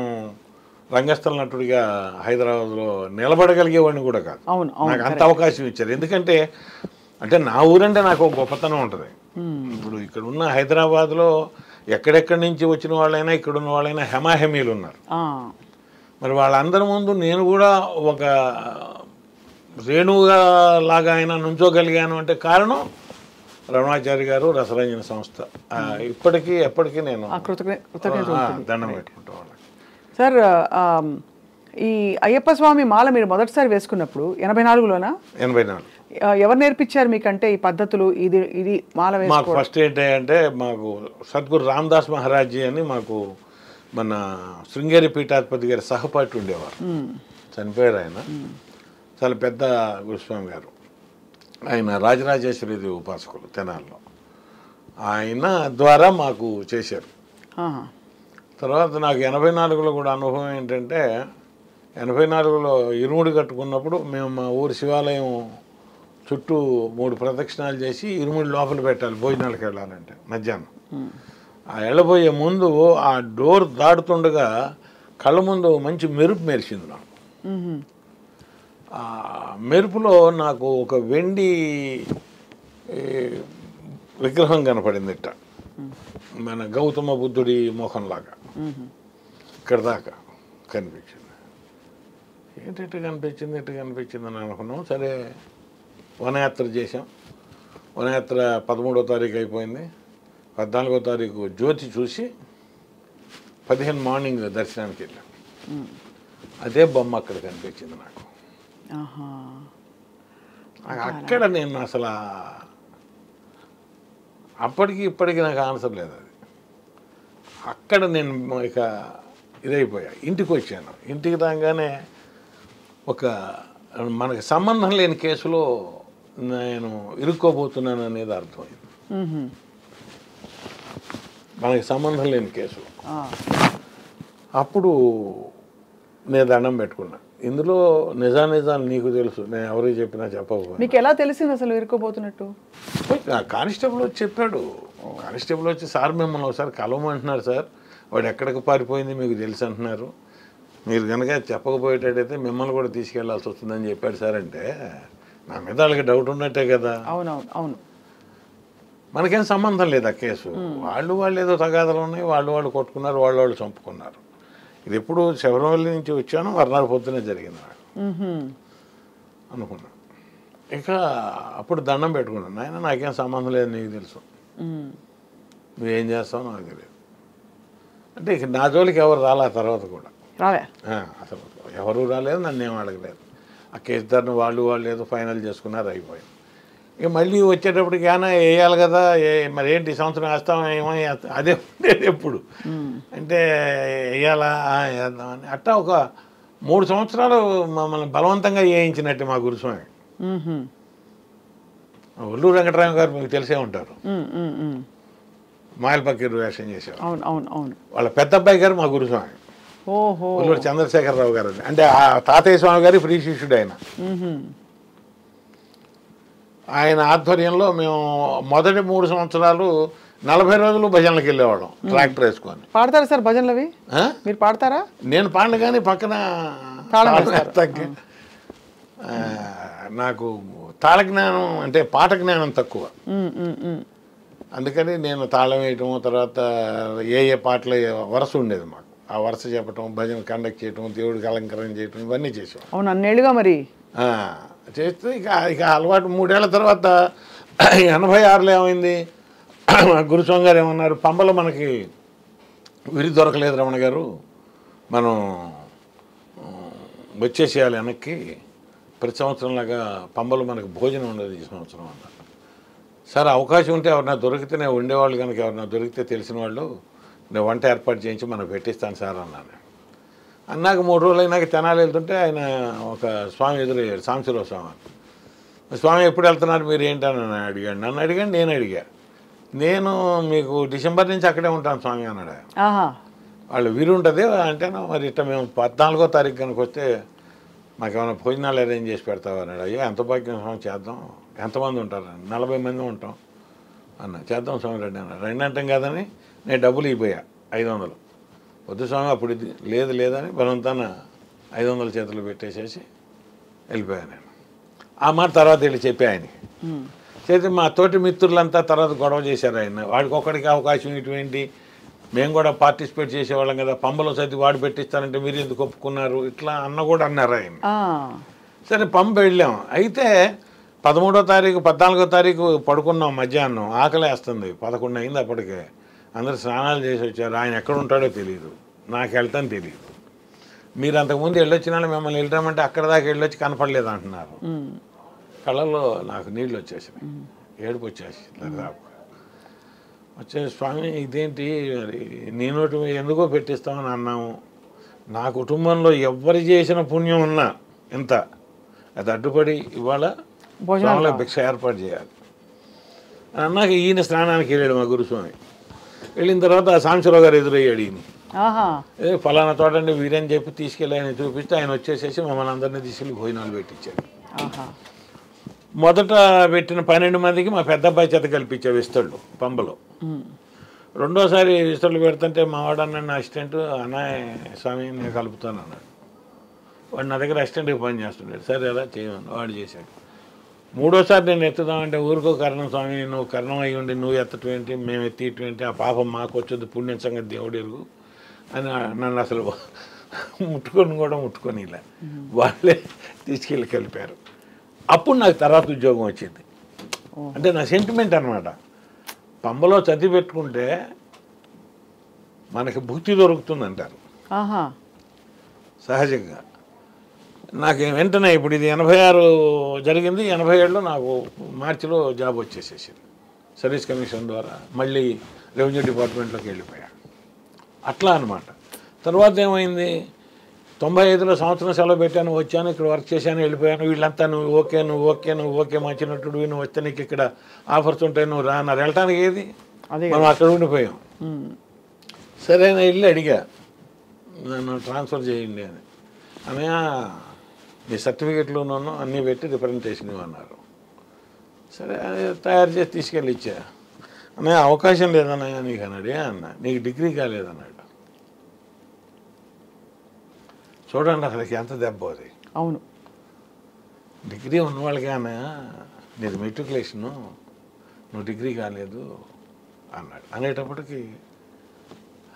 రంగస్థల నటుడిగా హైదరాబాద్లో నిలబడగలిగేవాడిని కూడా కాదు. నాకు అంత అవకాశం ఇచ్చారు. ఎందుకంటే అంటే నా ఊరంటే నాకు ఒక గొప్పతనం ఉంటుంది. ఇప్పుడు ఇక్కడ ఉన్న హైదరాబాద్లో ఎక్కడెక్కడి నుంచి వచ్చిన వాళ్ళైనా ఇక్కడున్న వాళ్ళైనా హెమాహెమీలు ఉన్నారు. మరి వాళ్ళందరి ముందు నేను కూడా ఒక రేణువుగా లాగా అయినా నుంచోగలిగాను అంటే కారణం రమణాచారి గారు, రసరంజన సంస్థ. ఇప్పటికీ ఎప్పటికీ నేను దండం పెట్టుకుంటా వాళ్ళకి. సార్, ఈ అయ్యప్ప స్వామి మాల మీరు మొదటిసారి వేసుకున్నప్పుడు 84లోనా? 84. ఎవరు నేర్పించారు మీకంటే ఈ పద్ధతులు? ఇది మాల మాకు ఫస్ట్ ఏంటంటే మాకు సద్గురు రామదాస్ మహారాజ్జీ అని మాకు మన శృంగేరి పీఠాధిపతి గారి సహపాఠి ఉండేవారు, చనిపోయారు ఆయన. చాలా పెద్ద గురుస్వామి గారు ఆయన, రాజరాజేశ్వరి ఉపాసకులు తెనాల్లో, ఆయన ద్వారా మాకు చేశారు. తర్వాత నాకు 84లో కూడా అనుభవం ఏంటంటే, 84లో ఇరుముడి కట్టుకున్నప్పుడు మేము మా ఊరి శివాలయం చుట్టూ 3 ప్రదక్షిణాలు చేసి ఇరుముడి లోపల పెట్టాలి భోజనాలకు వెళ్ళాలంటే మధ్యాహ్నం. ఆ వెళ్ళబోయే ముందు ఆ డోర్ దాటుతుండగా కళ్ళ ముందు మంచి మెరుపు మెరిసింది నాకు. ఆ మెరుపులో నాకు ఒక వెండి విగ్రహం కనపడింది, ఇట్ట మన గౌతమ బుద్ధుడి మోహంలాగా ఇక్కడ దాకా కనిపించింది. ఏంటి ఇట్లా కనిపించింది అని అనుకున్నాం. సరే వనయాత్ర చేసాం. వనయాత్ర 13వ తారీఖు అయిపోయింది. 14వ తారీఖు జ్యోతి చూసి 15 మార్నింగ్ దర్శనానికి వెళ్ళాం. అదే బొమ్మ అక్కడ కనిపించింది నాకు. అక్కడ నేను అసలు అప్పటికి ఇప్పటికి నాకు ఆన్సర్ లేదు. అది అక్కడ నేను ఇక ఇదైపోయా. ఇంటికి వచ్చాను. ఇంటికి రాగానే ఒక మనకి సంబంధం లేని కేసులో నేను ఇరుక్కోబోతున్నాను అనేది అర్థమైంది. మనకి సంబంధం లేని కేసు. అప్పుడు నేను దండం పెట్టుకున్నా. ఇందులో నిజాలు నీకు తెలుసు, నేను ఎవరికి చెప్పినా చెప్పకపోయినా. మీకు ఎలా తెలిసింది అసలు ఇరుక్కోబోతున్నట్టు? కానిస్టేబుల్ వచ్చి చెప్పాడు. కానిస్టేబుల్ వచ్చి సార్ మిమ్మల్ని ఒకసారి కలవమంటున్నారు సార్, వాడు ఎక్కడికి పారిపోయింది మీకు తెలుసు అంటున్నారు, మీరు కనుక చెప్పకపోయేటట్టయితే మిమ్మల్ని కూడా తీసుకెళ్లాల్సి వస్తుందని చెప్పాడు సార్. అంటే నా మీద వాళ్ళకి డౌట్ ఉన్నట్టే కదా. అవునవును అవును. మనకేం సంబంధం లేదు ఆ కేసు. వాళ్ళు ఏదో తగాదాలు ఉన్నాయి, వాళ్ళు కొట్టుకున్నారు, వాళ్ళు చంపుకున్నారు. ఇది ఎప్పుడు శబరిమల నుంచి వచ్చాను, మర్నాడు పొద్దునే జరిగింది నాకు అనుకున్నా. ఇక అప్పుడు దండం పెట్టుకున్నాను, నాయన నాకేం సంబంధం లేదు, నీకు తెలుసు, నువ్వేం చేస్తావు నాకు తెలియదు అంటే. ఇక నా జోలికి ఎవరు రాలే. ఆ తర్వాత కూడా అసలు ఎవరు రాలేదు, నన్ను ఏం అడగలేదు. ఆ కేసు ధరను వాళ్ళు ఏదో ఫైనల్ చేసుకున్నారు, అయిపోయింది. ఇక మళ్ళీ వచ్చేటప్పటికి ఏమైనా వేయాలి కదా, మరి ఏంటి సంవత్సరం వేస్తాం ఏమో, అదే ఉండేది ఎప్పుడు. అంటే వేయాలా వేద్దామని అట్టా ఒక 3 సంవత్సరాలు మమ్మల్ని బలవంతంగా వేయించినట్టు మా గురుస్వామి. ఒల్లూరు వెంకటరామ గారు మీకు తెలిసే ఉంటారు, మాయల్ పకీర్ వేషం చేసేవారు. వాళ్ళ పెద్ద అబ్బాయి గారు మా గురుస్వామి ఒల్లూరు చంద్రశేఖరరావు గారు. అంటే ఆ తాతయ్య స్వామి గారి ఫ్రీ శిష్యుడు ఆయన ఆధ్వర్యంలో మేము మొదటి 3 సంవత్సరాలు 40 రోజులు భజనలకు వెళ్ళేవాళ్ళం ట్రాక్టర్ వేసుకొని. పాడతారా సార్ భజనలు అవి? మీరు పాడతారా? నేను పాడను కానీ పక్కన నాకు తాళ జ్ఞానం అంటే పాట జ్ఞానం తక్కువ, అందుకని నేను తాళం వేయటం, తర్వాత ఏ పాటలు వరుస ఉండేది మాకు, ఆ వరుస చెప్పటం, భజన కండక్ట్ చేయటం, దేవుడికి అలంకరణ చేయటం, ఇవన్నీ చేసాం. అవును, అన్నేళ్ళుగా మరి చేస్తే ఇక అలవాటు. 3 ఏళ్ల తర్వాత 86లో ఏమైంది, గురుస్వామి గారు ఏమన్నారు, పంబలో మనకి విరి దొరకలేదు రమణ గారు, మనం వచ్చేసేయాలి వెనక్కి, ప్రతి సంవత్సరంలాగా పంబలో మనకు భోజనం ఉండదు ఈ సంవత్సరం అన్నారు. సరే అవకాశం ఉంటే ఎవరన్నా దొరికితే, నేను ఉండేవాళ్ళు కనుక ఎవరన్నా దొరికితే తెలిసిన వాళ్ళు నేను వంట ఏర్పాటు చేయించి మనం పెట్టిస్తాను సార్ అన్నాను. అన్నాక 3 రోజులు అయినాక తెనాలి వెళ్తుంటే ఆయన ఒక స్వామి ఎదురయ్యాడు, సాంబశివరావు స్వామి. స్వామి ఎప్పుడు వెళ్తున్నారు మీరు ఏంటని అడిగాడు. నన్ను అడిగాడు, నేను అడిగా. నేను మీకు డిసెంబర్ నుంచి అక్కడే ఉంటాను స్వామి అన్నాడు. వాళ్ళు వీరు ఉంటుంది అంటే, మరి ఇట్లా మేము 14వ తారీఖు కనుక వస్తే మాకేమైనా భోజనాలు అరేంజ్ చేసి పెడతావు అన్నాడు. అయ్యో ఎంత భాగ్యం స్వామి, చేద్దాం. ఎంతమంది ఉంటారు? 40 మంది ఉంటాం అన్న. చేద్దాం స్వామి రండి అన్నాడు. రండి అంటాం కాదని నేను డబ్బులు ఇవ్వబోయా 500. వద్దు స్వామి అప్పుడు లేదని బలవంతాన 500 చేతులు పెట్టేసేసి వెళ్ళిపోయాను నేను. ఆ మాట తర్వాత వెళ్ళి చెప్పి ఆయనకి చేతి మా తోటి మిత్రులంతా తర్వాత గొడవ చేశారు ఆయన. వాడికి ఒక్కడికి అవకాశం ఇటువంటి, మేము కూడా పార్టిసిపేట్ చేసేవాళ్ళం కదా, పంబలో సైతి వాడు పెట్టిస్తానంటే మీరు ఎందుకు ఒప్పుకున్నారు, ఇట్లా అన్న కూడా అన్నారు ఆయన. సరే పంప వెళ్ళాం. అయితే 13వ తారీఖు 14వ తారీఖు పడుకున్నాం. మధ్యాహ్నం ఆకలి వేస్తుంది, 11 అయింది అప్పటికే. అందరు స్నానాలు చేసి వచ్చారు. ఆయన ఎక్కడ ఉంటాడో తెలియదు, నాకు వెళ్తాను తెలియదు. మీరు అంతకుముందు వెళ్ళొచ్చినా మిమ్మల్ని వెళ్ళామంటే అక్కడ దాకా వెళ్ళొచ్చి కనపడలేదు అంటున్నారు. కళ్ళల్లో నాకు నీళ్ళు వచ్చేసినాయి, ఏడుపు వచ్చేసి వచ్చే స్వామి ఇదేంటి మరి నీ నోటి ఎందుకో పెట్టిస్తామని అన్నాము. నా కుటుంబంలో ఎవరు చేసిన పుణ్యం ఉన్నా ఎంత అది అడ్డుపడి ఇవాళ భోజనంలో భిక్ష ఏర్పాటు చేయాలి అన్నాక ఈయన స్నానానికి వెళ్ళాడు మా గురుస్వామి. వెళ్ళిన తర్వాత ఆ సాంబశివరావు గారు ఎదురయ్యాడు. ఈయన ఫలానా తోటండి వీరని చెప్పి తీసుకెళ్ళి ఆయన చూపిస్తే ఆయన వచ్చేసేసి మమ్మల్ని అందరినీ తీసుకెళ్ళి భోజనాలు పెట్టించాడు. మొదట పెట్టిన 12 మందికి మా పెద్ద అబ్బాయి చేత కల్పించే విస్తళ్ళు పంబలో. రెండోసారి విస్తళ్ళు పెడుతుంటే మా వాడు అన్నాడు, నా అసిస్టెంట్ అన్నయ్య స్వామి నేను కలుపుతాను అన్నాడు. వాడు నా దగ్గర అసిస్టెంట్గా పని చేస్తున్నాడు. సరే ఎలా చేయమని వాడు చేశాడు. మూడోసారి నేను ఎత్తుదామంటే ఊరికో కరణం స్వామి, నువ్వు కరణం అయ్యి ఉండి నువ్వు ఎత్తటం ఏంటి, మేము ఎత్తియటం ఏంటి, ఆ పాపం మాకు వచ్చేది పుణ్యం సంగతి దేవుడు ఎరుగు అని నన్ను అసలు ముట్టుకొని ఇలా వాళ్ళే తీసుకెళ్ళి కలిపారు. అప్పుడు నాకు తర్వాత ఉద్యోగం వచ్చింది. అంటే నా సెంటిమెంట్ అనమాట. పంబలో చదివి పెట్టుకుంటే మనకి భుక్తి దొరుకుతుంది అంటారు సహజంగా. నాకు వెంటనే ఇప్పుడు ఇది 86 జరిగింది, 87లో నాకు మార్చిలో జాబ్ వచ్చేసేసింది సర్వీస్ కమిషన్ ద్వారా. మళ్ళీ రెవెన్యూ డిపార్ట్మెంట్లోకి వెళ్ళిపోయా. అట్లా అనమాట. తర్వాత ఏమైంది, 95లో సంవత్సరం సెలవు పెట్టాను, వచ్చాను, ఇక్కడ వర్క్ చేశాను, వెళ్ళిపోయాను. వీళ్ళంతా నువ్వు ఓకే మంచినట్టు నువ్వు వస్తే నీకు ఇక్కడ ఆఫర్స్ ఉంటాయి, నువ్వు రా అన్నారు. వెళ్ళటానికి ఏది, మనం అక్కడ ఉండిపోయాం. సరే నేను వెళ్ళి అడిగా, నన్ను ట్రాన్స్ఫర్ చేయండి అని. అన్నయ్య నీ సర్టిఫికెట్లు ఉన్నాను అన్నీ పెట్టి రిప్రజెంటేషన్ ఇవ్వన్నారు. సరే తయారు చేసి తీసుకెళ్ళి ఇచ్చా. అన్నయ్య అవకాశం లేదన్నయ్య నీకు అన్నాడు. అన్న నీకు డిగ్రీ కాలేదన్నాడు. చూడండి అసలుకి ఎంత దెబ్బ అది. అవును, డిగ్రీ ఉన్న వాళ్ళకి అన్నయ్య నీది మెట్రికులేషను, నువ్వు డిగ్రీ కాలేదు అన్నాడు. అనేటప్పటికి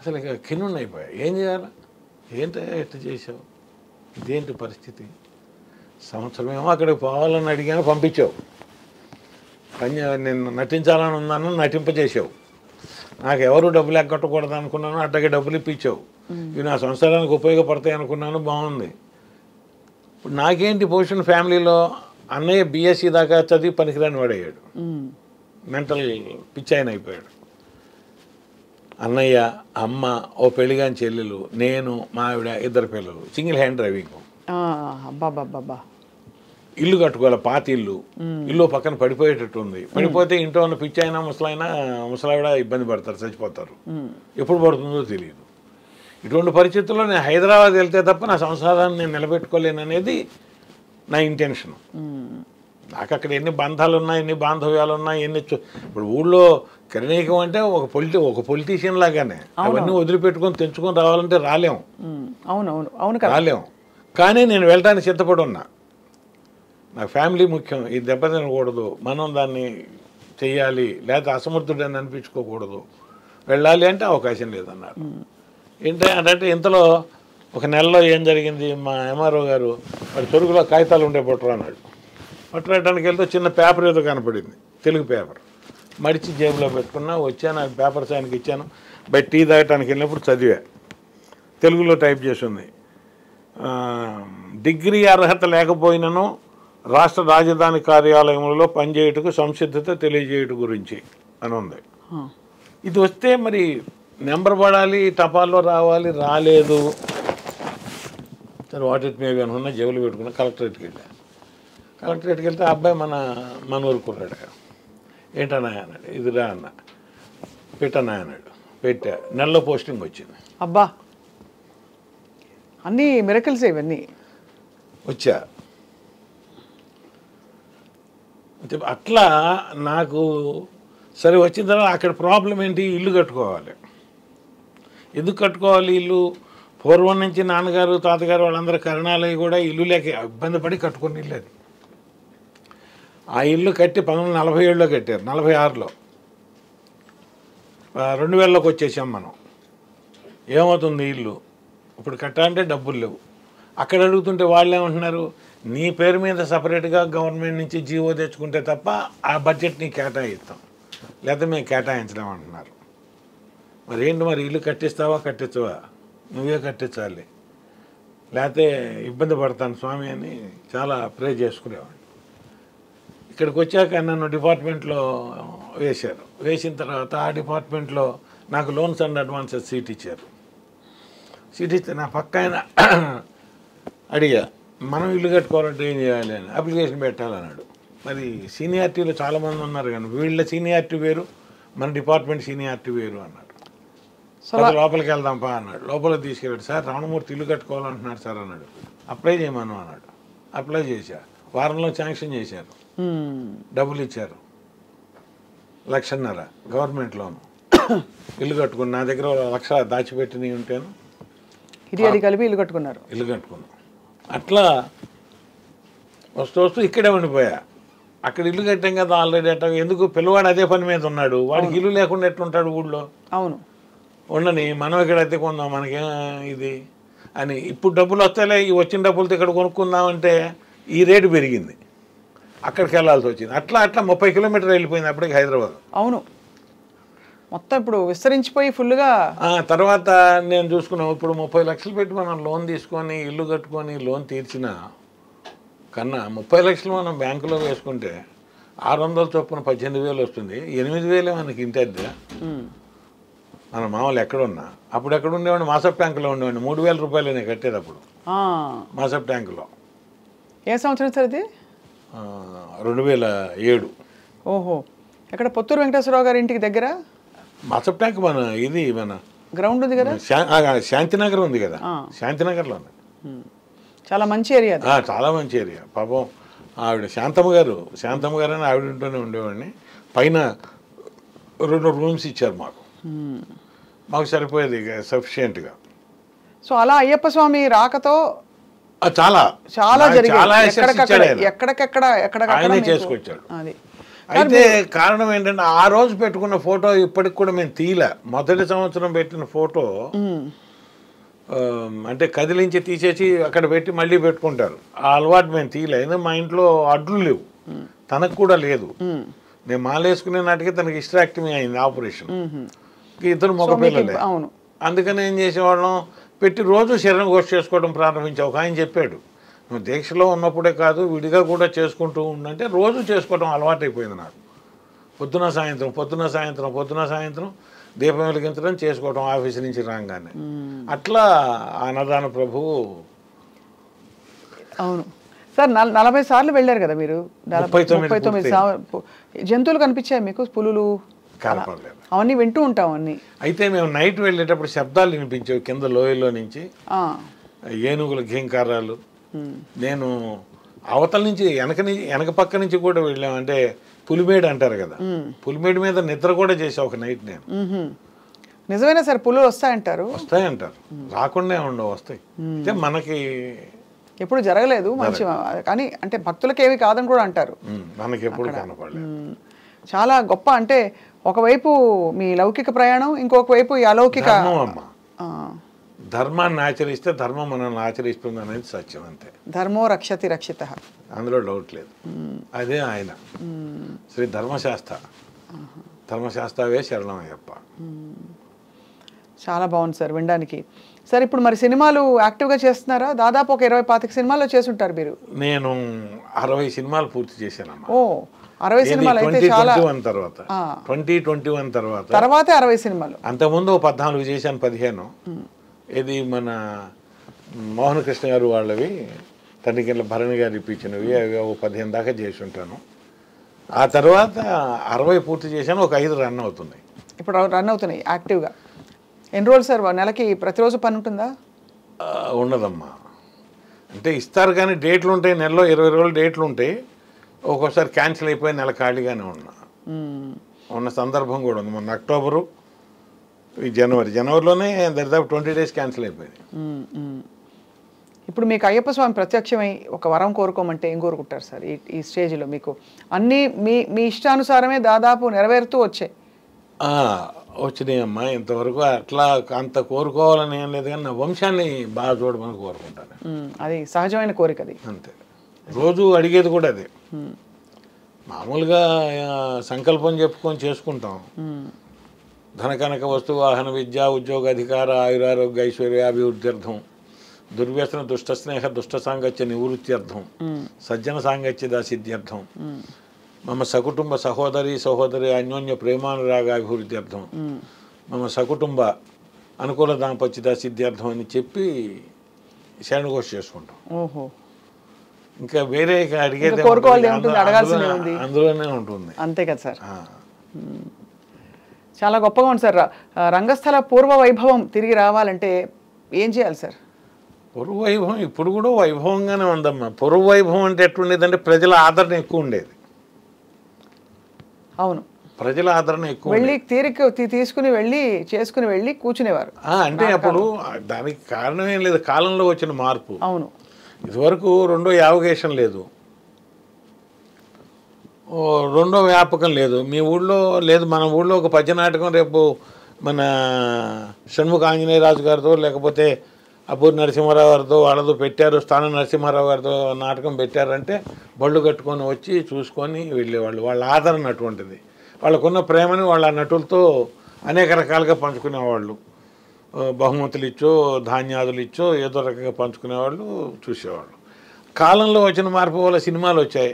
అసలు ఇక కిన్నున్న అయిపోయా. ఏం చేయాలి, ఏంటయ్యా ఎట్లా చేసావు, ఇదేంటి పరిస్థితి. సంవత్సరమేమో అక్కడికి పోవాలని అడిగాను, పంపించావు. నేను నటించాలని ఉందన్న నటింపజేసావు. నాకు ఎవరు డబ్బులు ఎగ్గొట్టకూడదు అనుకున్నాను, అట్టగే డబ్బులు ఇప్పించావు. ఇవి నా సంసారానికి ఉపయోగపడతాయి అనుకున్నాను, బాగుంది. ఇప్పుడు నాకేంటి పొజిషన్ ఫ్యామిలీలో, అన్నయ్య బీఎస్సీ దాకా చదివి పనికిరాని వాడయ్యాడు, మెంటల్ పిచ్చాయన అయిపోయాడు. అన్నయ్య, అమ్మ, ఓ పెళ్ళిగాని చెల్లెలు, నేను, మా ఆవిడ, 2 పిల్లలు, సింగిల్ హ్యాండ్ డ్రైవింగ్. ఇల్లు కట్టుకోవాలి, పాత ఇల్లు, ఇల్లు పక్కన పడిపోయేటట్టు ఉంది. పడిపోతే ఇంట్లో ఉన్న పిచ్చైనా ముసలావిడ ఇబ్బంది పడతారు, చచ్చిపోతారు. ఎప్పుడు పడుతుందో తెలియదు. ఇటువంటి పరిస్థితుల్లో నేను హైదరాబాద్ వెళ్తే తప్ప నా సంసారాన్ని నేను నిలబెట్టుకోలేననేది నా ఇంటెన్షన్. నాకు అక్కడ ఎన్ని బంధాలు ఉన్నాయి, ఎన్ని బాంధవ్యాలు ఉన్నాయి, ఇప్పుడు ఊళ్ళో కిరణీకం అంటే ఒక పొలిటీషియన్ లాగానే అవన్నీ వదిలిపెట్టుకొని తెంచుకొని రావాలంటే రాలేము. రాలేము. కానీ నేను వెళ్ళడానికి సిద్ధపడి ఉన్నా. నాకు ఫ్యామిలీ ముఖ్యం, ఈ దెబ్బతినకూడదు, మనం దాన్ని చెయ్యాలి, లేకపోతే అసమర్థుడని అనిపించుకోకూడదు, వెళ్ళాలి అంటే అవకాశం లేదన్నారు. ఏంటంటే ఇంతలో ఒక నెలలో ఏం జరిగింది, మా ఎంఆర్ఓ గారు వాడి తొరుగులో కాగితాలు ఉండే పట్టురా అన్నాడు. పట్టురాయడానికి వెళ్తే చిన్న పేపర్ ఏదో కనపడింది, తెలుగు పేపర్. మడిచి జేబులో పెట్టుకున్నా, వచ్చాను, ఆ పేపర్స్ ఆయనకి ఇచ్చాను. బయట టీ తాగటానికి వెళ్ళినప్పుడు చదివా, తెలుగులో టైప్ చేసి ఉంది. డిగ్రీ అర్హత లేకపోయినను రాష్ట్ర రాజధాని కార్యాలయంలో పనిచేయుటకు సంసిద్ధత తెలియజేయుట గురించి అని ఉంది. ఇది వస్తే మరి నెంబర్ పడాలి, టపాల్లో రావాలి, రాలేదు. సరే వాటి మేబీ అనుకున్నా, జేబులు పెట్టుకున్నా, కలెక్టరేట్కి వెళ్ళా. కలెక్టరేట్కి వెళ్తే అబ్బాయి మన ఊరు కుర్రాడు. ఏంటన్నా అన్నాడు. ఇదిరా అన్న, పెట్టన్నా అన్నాడు. పెట్టా, నెలలో పోస్టింగ్ వచ్చింది. అబ్బా, అన్నీ మిరకల్స్ ఇవన్నీ. వచ్చా. అట్లా నాకు సరే వచ్చిన తర్వాత అక్కడ ప్రాబ్లం ఏంటి, ఇల్లు కట్టుకోవాలి. ఎందుకు కట్టుకోవాలి ఇల్లు? పూర్వం నుంచి నాన్నగారు, తాతగారు వాళ్ళందరూ కరణాలయ్యి కూడా ఇల్లు లేక ఇబ్బంది పడి కట్టుకుని ఇల్లు అది. ఆ ఇల్లు కట్టి 1947లో కట్టారు, 46లో 2000లోకి వచ్చేసాం మనం. ఏమవుతుంది ఇల్లు ఇప్పుడు కట్టాలంటే డబ్బులు లేవు. అక్కడ అడుగుతుంటే వాళ్ళు ఏమంటున్నారు, నీ పేరు మీద సపరేట్గా గవర్నమెంట్ నుంచి జీవో తెచ్చుకుంటే తప్ప ఆ బడ్జెట్ నీకు కేటాయిస్తాం, లేకపోతే మేము కేటాయించడం అంటున్నారు. మరి ఏంటి, మరి ఇల్లు కట్టిస్తావా నువ్వే కట్టించాలి, లేకపోతే ఇబ్బంది పడతాను స్వామి అని చాలా ప్రే చేసుకునేవాడు. ఇక్కడికి వచ్చాక నన్ను డిపార్ట్మెంట్లో వేశారు. వేసిన తర్వాత ఆ డిపార్ట్మెంట్లో నాకు లోన్స్ అండ్ అడ్వాన్సెస్ సీట్ ఇచ్చారు. సీట్ ఇస్తే నా పక్క ఆయన అడిగా, మనం ఇల్లు కట్టుకోవాలంటే ఏం చేయాలి అని. అప్లికేషన్ పెట్టాలన్నాడు. మరి సీనియారిటీలో చాలామంది ఉన్నారు, కానీ వీళ్ళ సీనియారిటీ వేరు, మన డిపార్ట్మెంట్ సీనియారిటీ వేరు అన్నాడు. లోపలికి వెళ్దాంపా అన్నాడు. లోపలికి తీసుకెళ్ళాడు. సార్ రమణమూర్తి ఇల్లు కట్టుకోవాలంటున్నాడు సార్ అన్నాడు. అప్లై చేయమను అన్నాడు. అప్లై చేశా. వారంలో శాంక్షన్ చేశారు, డబ్బులు ఇచ్చారు, 1.5 లక్ష గవర్నమెంట్ లోను. ఇల్లు కట్టుకుని నా దగ్గర 1 లక్ష దాచిపెట్టినవి ఉంటాను, ఇది అది కలిపి ఇల్లు కట్టుకున్నాను. అట్లా వస్తూ ఇక్కడే ఉండిపోయా. అక్కడ ఇల్లు కట్టాం కదా ఆల్రెడీ. అట్ట ఎందుకు, పిల్లవాడు అదే పని మీద ఉన్నాడు, వాడికి ఇల్లు లేకుండా ఎట్లుంటాడు ఊళ్ళో? అవును, ఉండని, మనం ఇక్కడ అయితే కొందాం, మనకేం ఇది అని. ఇప్పుడు డబ్బులు వస్తాలే, ఈ వచ్చిన డబ్బులతో ఇక్కడ కొనుక్కుందామంటే ఈ రేటు పెరిగింది. అక్కడికి వెళ్ళాల్సి వచ్చింది. అట్లా 30 కిలోమీటర్లు వెళ్ళిపోయింది అప్పటికి హైదరాబాద్. అవును, మొత్తం ఇప్పుడు విస్తరించిపోయి ఫుల్గా. తర్వాత నేను చూసుకున్నాం, ఇప్పుడు 30 లక్షలు పెట్టి మనం లోన్ తీసుకొని ఇల్లు కట్టుకొని లోన్ తీర్చిన కన్నా 30 లక్షలు మనం బ్యాంకులో వేసుకుంటే 600 చొప్పున 18,000 వస్తుంది. 8,000 మనకి ఇంటి అద్దె. మన మామూలు ఎక్కడున్నా అప్పుడు ఎక్కడ ఉండేవాడిని, మాసప్ ట్యాంకులో ఉండేవాడిని. 3,000 రూపాయలు నేను కట్టేది అప్పుడు మాసప్ ట్యాంకులో. ఏ సంవత్సరం సార్ ఇది? 2007. ఓహో, ఎక్కడ? పుత్తూరు వెంకటేశ్వరరావు గారి ఇంటికి దగ్గర మాసప్ ట్యాంక్ మన గ్రౌండ్ ఉంది కదా, శాంతినగర్ ఉంది కదా, శాంతినగర్లో ఉంది. చాలా మంచి ఏరియా, చాలా మంచి ఏరియా. పాపం ఆవిడ శాంతమ్మ గారు అని ఆవిడ ఇంట్లోనే ఉండేవాడిని. పైన 2 రూమ్స్ ఇచ్చారు మాకు సరిపోయేది సఫిషియెంట్గా. సో అలా అయ్యప్ప స్వామి రాకతో చాలా ఎక్కడికక్కడ చేసుకొచ్చాడు. అయితే కారణం ఏంటంటే ఆ రోజు పెట్టుకున్న ఫోటో ఇప్పటికి కూడా మేము తీయలే. మొదటి సంవత్సరం పెట్టిన ఫోటో అంటే కదిలించి తీసేసి అక్కడ పెట్టి మళ్ళీ పెట్టుకుంటారు. ఆ అలవాటు మేము తీయలే. ఎందుకంటే మా ఇంట్లో అడ్లు లేవు, తనకు కూడా లేదు. నేను మాలేసుకునే నాటికి తనకి హిస్టరాక్టమీ అయింది, ఆపరేషన్. ఇద్దరు మగ పిల్లలే. అందుకని ఏం చేసేవాళ్ళం, పెట్టి రోజు శరీరం గోష్ఠి చేసుకోవడం ప్రారంభించావు. ఒక ఆయన చెప్పాడు, నువ్వు దీక్షలో ఉన్నప్పుడే కాదు విడిగా కూడా చేసుకుంటూ ఉండంటే రోజు చేసుకోవడం అలవాటు అయిపోయింది నాకు. పొద్దున సాయంత్రం దీపం వెలిగించడం, చేసుకోవడం ఆఫీస్ నుంచి రాగానే. అట్లా అన్నదాన ప్రభువు. అవును సార్, 40 సార్లు వెళ్ళారు కదా మీరు. 39 జంతువులు కనిపించాయి మీకు? పులులు కనపడలేదు, అవన్నీ వింటూ ఉంటాం అన్ని. అయితే మేము నైట్ వెళ్ళేటప్పుడు శబ్దాలు వినిపించేవి కింద లోయలో నుంచి, ఏనుగుల ఘీంకారాలు. నేను అవతల నుంచి వెనక పక్క నుంచి కూడా వెళ్ళాం. అంటే పులిమేడు అంటారు కదా, పులిమేడు మీద నిద్ర కూడా చేసా ఒక నైట్ నేను. నిజమేనా సార్? పులులు వస్తాయంటారు? వస్తాయంటారు, రాకుండా ఉండవు, వస్తాయి. అయితే మనకి ఎప్పుడు జరగలేదు మంచి, కానీ అంటే భక్తులకి ఏమి కాదని కూడా అంటారు. మనకి ఎప్పుడు కనపడలేదు. చాలా గొప్ప. అంటే ఒకవైపు మీ లౌకిక ప్రయాణం, ఇంకొక వైపు ఈ అలౌకిక. ధర్మాన్ని ఆచరిస్తే ధర్మం మనల్ని ఆచరిస్తుంది అనేది సత్యం, అంతే. ధర్మో రక్షతి రక్షిత, అందులో డౌట్ లేదు. అదే ఆయన శ్రీ ధర్మశాస్త్రవే శరణం అయ్యప్ప. చాలా బాగుంది సార్ వినడానికి. సార్ ఇప్పుడు మరి సినిమాలు యాక్టివ్గా చేస్తున్నారా? దాదాపు ఒక 20-25 సినిమాల్లో చేసుంటారు మీరు. నేను 60 సినిమాలు పూర్తి చేశానమ్మా. ఓ, 60 సినిమాలు అయితే చాలా. 2021 తర్వాత 60 సినిమాలు. అంతకుముందు 14 చేశాను, 15. ఇది మన మోహన్ కృష్ణ గారు వాళ్ళవి, తనికెళ్ళ భరణి గారు ఇప్పించినవి, అవి 15 దాకా చేసి ఉంటాను. ఆ తర్వాత 60 పూర్తి చేశాను, ఒక 5 రన్ అవుతున్నాయి. ఇప్పుడు రన్ అవుతున్నాయి యాక్టివ్గా. ఎన్ని రోజులు సార్ నెలకి? ప్రతిరోజు పని ఉంటుందా? ఉండదమ్మా, అంటే ఇస్తారు కానీ డేట్లు ఉంటాయి. నెలలో 20 రోజులు డేట్లు ఉంటాయి. ఒక్కోసారి క్యాన్సిల్ అయిపోయి నెల ఖాళీగానే ఉన్న సందర్భం కూడా ఉంది. మొన్న అక్టోబరు, ఈ జనవరిలోనే దాదాపు 20 డేస్ క్యాన్సిల్ అయిపోయింది. ఇప్పుడు మీకు అయ్యప్ప స్వామి ప్రత్యక్షమై ఒక వరం కోరుకోమంటే ఏం కోరుకుంటారు సార్? ఈ స్టేజ్లో మీకు అన్నీ మీ ఇష్టానుసారమే దాదాపు నెరవేరుతూ వచ్చినాయమ్మా. ఇంతవరకు అట్లా అంత కోరుకోవాలని ఏం లేదు, కానీ నా వంశాన్ని బాగా చూడమని కోరుకుంటాను. అది సహజమైన కోరిక, అది అంతే. రోజు అడిగేది కూడా అదే. మామూలుగా సంకల్పం చెప్పుకొని చేసుకుంటాం. ధనకనక వస్తు వాహన విద్యా ఉద్యోగ అధికార ఆయురారోగ్య ఐశ్వర్యాభివృద్ధ్యర్థం, దుర్వ్యసన దుష్ట స్నేహ దుష్ట సాంగత్య నివృత్త్యర్థం, సజ్జన సాంగత్య సిద్ధ్యర్థం, మమ సకుటుంబ సహోదరి అన్యోన్య ప్రేమానురాగాభివృద్ధ్యర్థం, మమ సకుటుంబ అనుకూల దాంపత్యత సిద్ధ్యర్థం అని చెప్పి శరణఘోష చేసుకుంటాం. ఓహో, ఇంకా వేరే అడిగేది అందులోనే ఉంటుంది. అంతే కదా సార్. చాలా గొప్పగా ఉంది సార్. రంగస్థల పూర్వ వైభవం తిరిగి రావాలంటే ఏం చేయాలి సార్? పూర్వ వైభవం ఇప్పుడు కూడా వైభవంగానే ఉందమ్మా. పూర్వ వైభవం అంటే ఎట్లుండేదంటే ప్రజల ఆదరణ ఎక్కువ ఉండేది. అవును, ప్రజల ఆదరణ ఎక్కువ. వెళ్ళి తీరిక తీసుకుని వెళ్ళి కూర్చునేవారు. అంటే అప్పుడు దానికి కారణం ఏం లేదు, కాలంలో వచ్చిన మార్పు. అవును, ఇదివరకు రెండో యావగేషన్ లేదు, రెండో వ్యాపకం లేదు. మీ ఊళ్ళో లేదు, మన ఊళ్ళో ఒక పద్య నాటకం రేపు మన షణ్ముఖ ఆంజనేయరాజు గారితో లేకపోతే అపూర్ నరసింహారావు గారితో వాళ్ళతో పెట్టారు, స్థాన నరసింహారావు గారితో నాటకం పెట్టారంటే బళ్ళు కట్టుకొని వచ్చి చూసుకొని వెళ్ళేవాళ్ళు. వాళ్ళ ఆదరణ అటువంటిది. వాళ్ళకున్న ప్రేమని వాళ్ళ నటులతో అనేక రకాలుగా పంచుకునేవాళ్ళు. బహుమతులు ఇచ్చో ధాన్యాదులు ఇచ్చో ఏదో రకంగా పంచుకునేవాళ్ళు, చూసేవాళ్ళు. కాలంలో వచ్చిన మార్పు వల్ల సినిమాలు వచ్చాయి,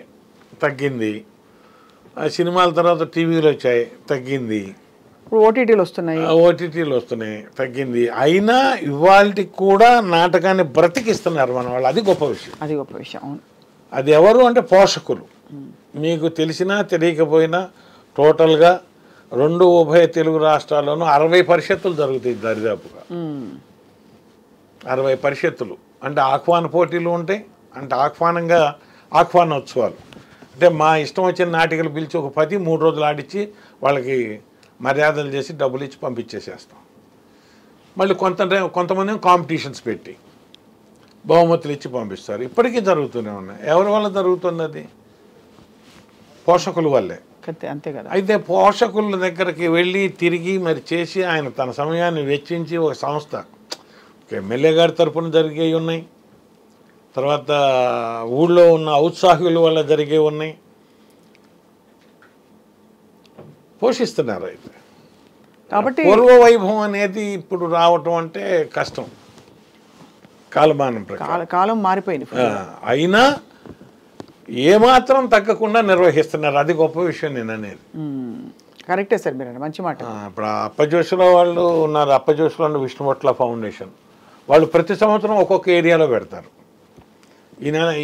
తగ్గింది. ఆ సినిమాల తర్వాత టీవీలు వచ్చాయి, తగ్గింది. ఇప్పుడు ఓటీటీలు వస్తున్నాయి, తగ్గింది. అయినా ఇవాళకి కూడా నాటకాన్ని బ్రతికిస్తున్నారు మన వాళ్ళు. అది గొప్ప విషయం. అవును. అది ఎవరు అంటే పోషకులు. మీకు తెలిసినా తెలియకపోయినా టోటల్గా 2 ఉభయ తెలుగు రాష్ట్రాల్లోనూ 60 పరిషత్తులు జరుగుతాయి దరిదాపుగా. 60 పరిషత్తులు అంటే ఆహ్వాన పోటీలు ఉంటాయి. అంటే ఆహ్వానోత్సవాలు అంటే మా ఇష్టం వచ్చిన నాటికలు పిలిచి ఒక 10-3 రోజులు ఆడిచ్చి వాళ్ళకి మర్యాదలు చేసి డబ్బులు ఇచ్చి పంపించేసేస్తాం. మళ్ళీ కొంతమంది కాంపిటీషన్స్ పెట్టి బహుమతులు ఇచ్చి పంపిస్తారు. ఇప్పటికీ జరుగుతూనే ఉన్నాయి. ఎవరి వల్ల జరుగుతున్నది? పోషకుల వల్లే. అంతే కదా. అయితే పోషకుల దగ్గరికి వెళ్ళి తిరిగి మరి చేసి ఆయన తన సమయాన్ని వెచ్చించి ఒక సంస్థ, ఎమ్మెల్యే గారి తరఫున జరిగేవి ఉన్నాయి, తర్వాత ఊళ్ళో ఉన్న ఔత్సాహికుల వల్ల జరిగేవి ఉన్నాయి, పోషిస్తున్నారు. అయితే కాబట్టి పూర్వ వైభవం అనేది ఇప్పుడు రావటం అంటే కష్టం. కాలమానం ప్రకారం కాలం మారిపోయింది. అయినా ఏమాత్రం తగ్గకుండా నిర్వహిస్తున్నారు. అది గొప్ప విషయం నేను అనేది. కరెక్టే సార్, మీరు మంచి మాట. ఇప్పుడు అప్పజోషులో వాళ్ళు ఉన్నారు. అప్పజోషులో విష్ణుభట్ల ఫౌండేషన్ వాళ్ళు ప్రతి సంవత్సరం ఒక్కొక్క ఏరియాలో పెడతారు.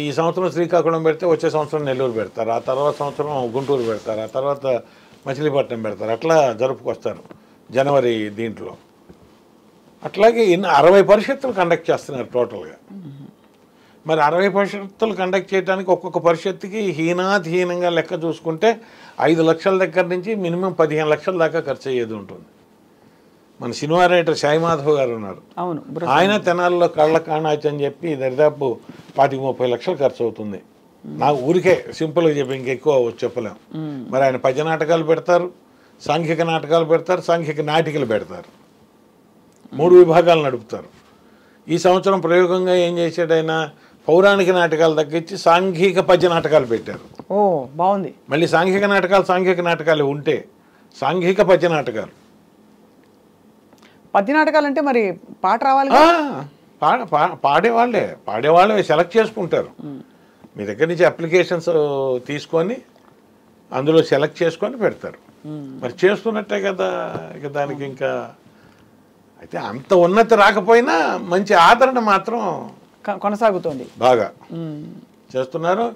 ఈ సంవత్సరం శ్రీకాకుళం పెడితే వచ్చే సంవత్సరం నెల్లూరు పెడతారు, ఆ తర్వాత సంవత్సరం గుంటూరు పెడతారు, ఆ తర్వాత మచిలీపట్నం పెడతారు. అట్లా జరుపుకొస్తారు జనవరి దీంట్లో. అట్లాగే 60 పరిషత్తులు కండక్ట్ చేస్తున్నారు టోటల్గా. మరి 60 పరిషత్తులు కండక్ట్ చేయడానికి ఒక్కొక్క పరిషత్తుకి హీనంగా లెక్క చూసుకుంటే 5 లక్షల దగ్గర నుంచి మినిమం 15 లక్షల దాకా ఖర్చు అయ్యేది ఉంటుంది. మన సినిమా రైటర్ సాయి మాధవ్ గారు ఉన్నారు. అవును, ఆయన తెనాల్లో కళ్ళ కాణాచి అని చెప్పి దరిదాపు 25-30 లక్షలు ఖర్చు అవుతుంది. నాకు ఊరికే సింపుల్గా చెప్పి ఇంకెక్కువ చెప్పలేం. మరి ఆయన పద్య నాటకాలు పెడతారు, సాంఘిక నాటకాలు పెడతారు, సాంఘిక నాటికలు పెడతారు. 3 విభాగాలు నడుపుతారు. ఈ సంవత్సరం ప్రయోగంగా ఏం చేశాడు ఆయన, పౌరాణిక నాటకాలు తగ్గించి సాంఘిక పద్య నాటకాలు పెట్టారు. ఓ బాగుంది. మళ్ళీ సాంఘిక నాటకాలు ఉంటే సాంఘిక పద్య నాటకాలు. పద్య నాటకాలు అంటే మరి పాట రావాలి, పాడేవాళ్ళే సెలెక్ట్ చేసుకుంటారు. మీ దగ్గర నుంచి అప్లికేషన్స్ తీసుకొని అందులో సెలెక్ట్ చేసుకొని పెడతారు. మరి చేస్తున్నట్టే కదా ఇక దానికి ఇంకా. అయితే అంత ఉన్నతి రాకపోయినా మంచి ఆదరణ మాత్రం కొనసాగుతుంది. బాగా చేస్తున్నారు.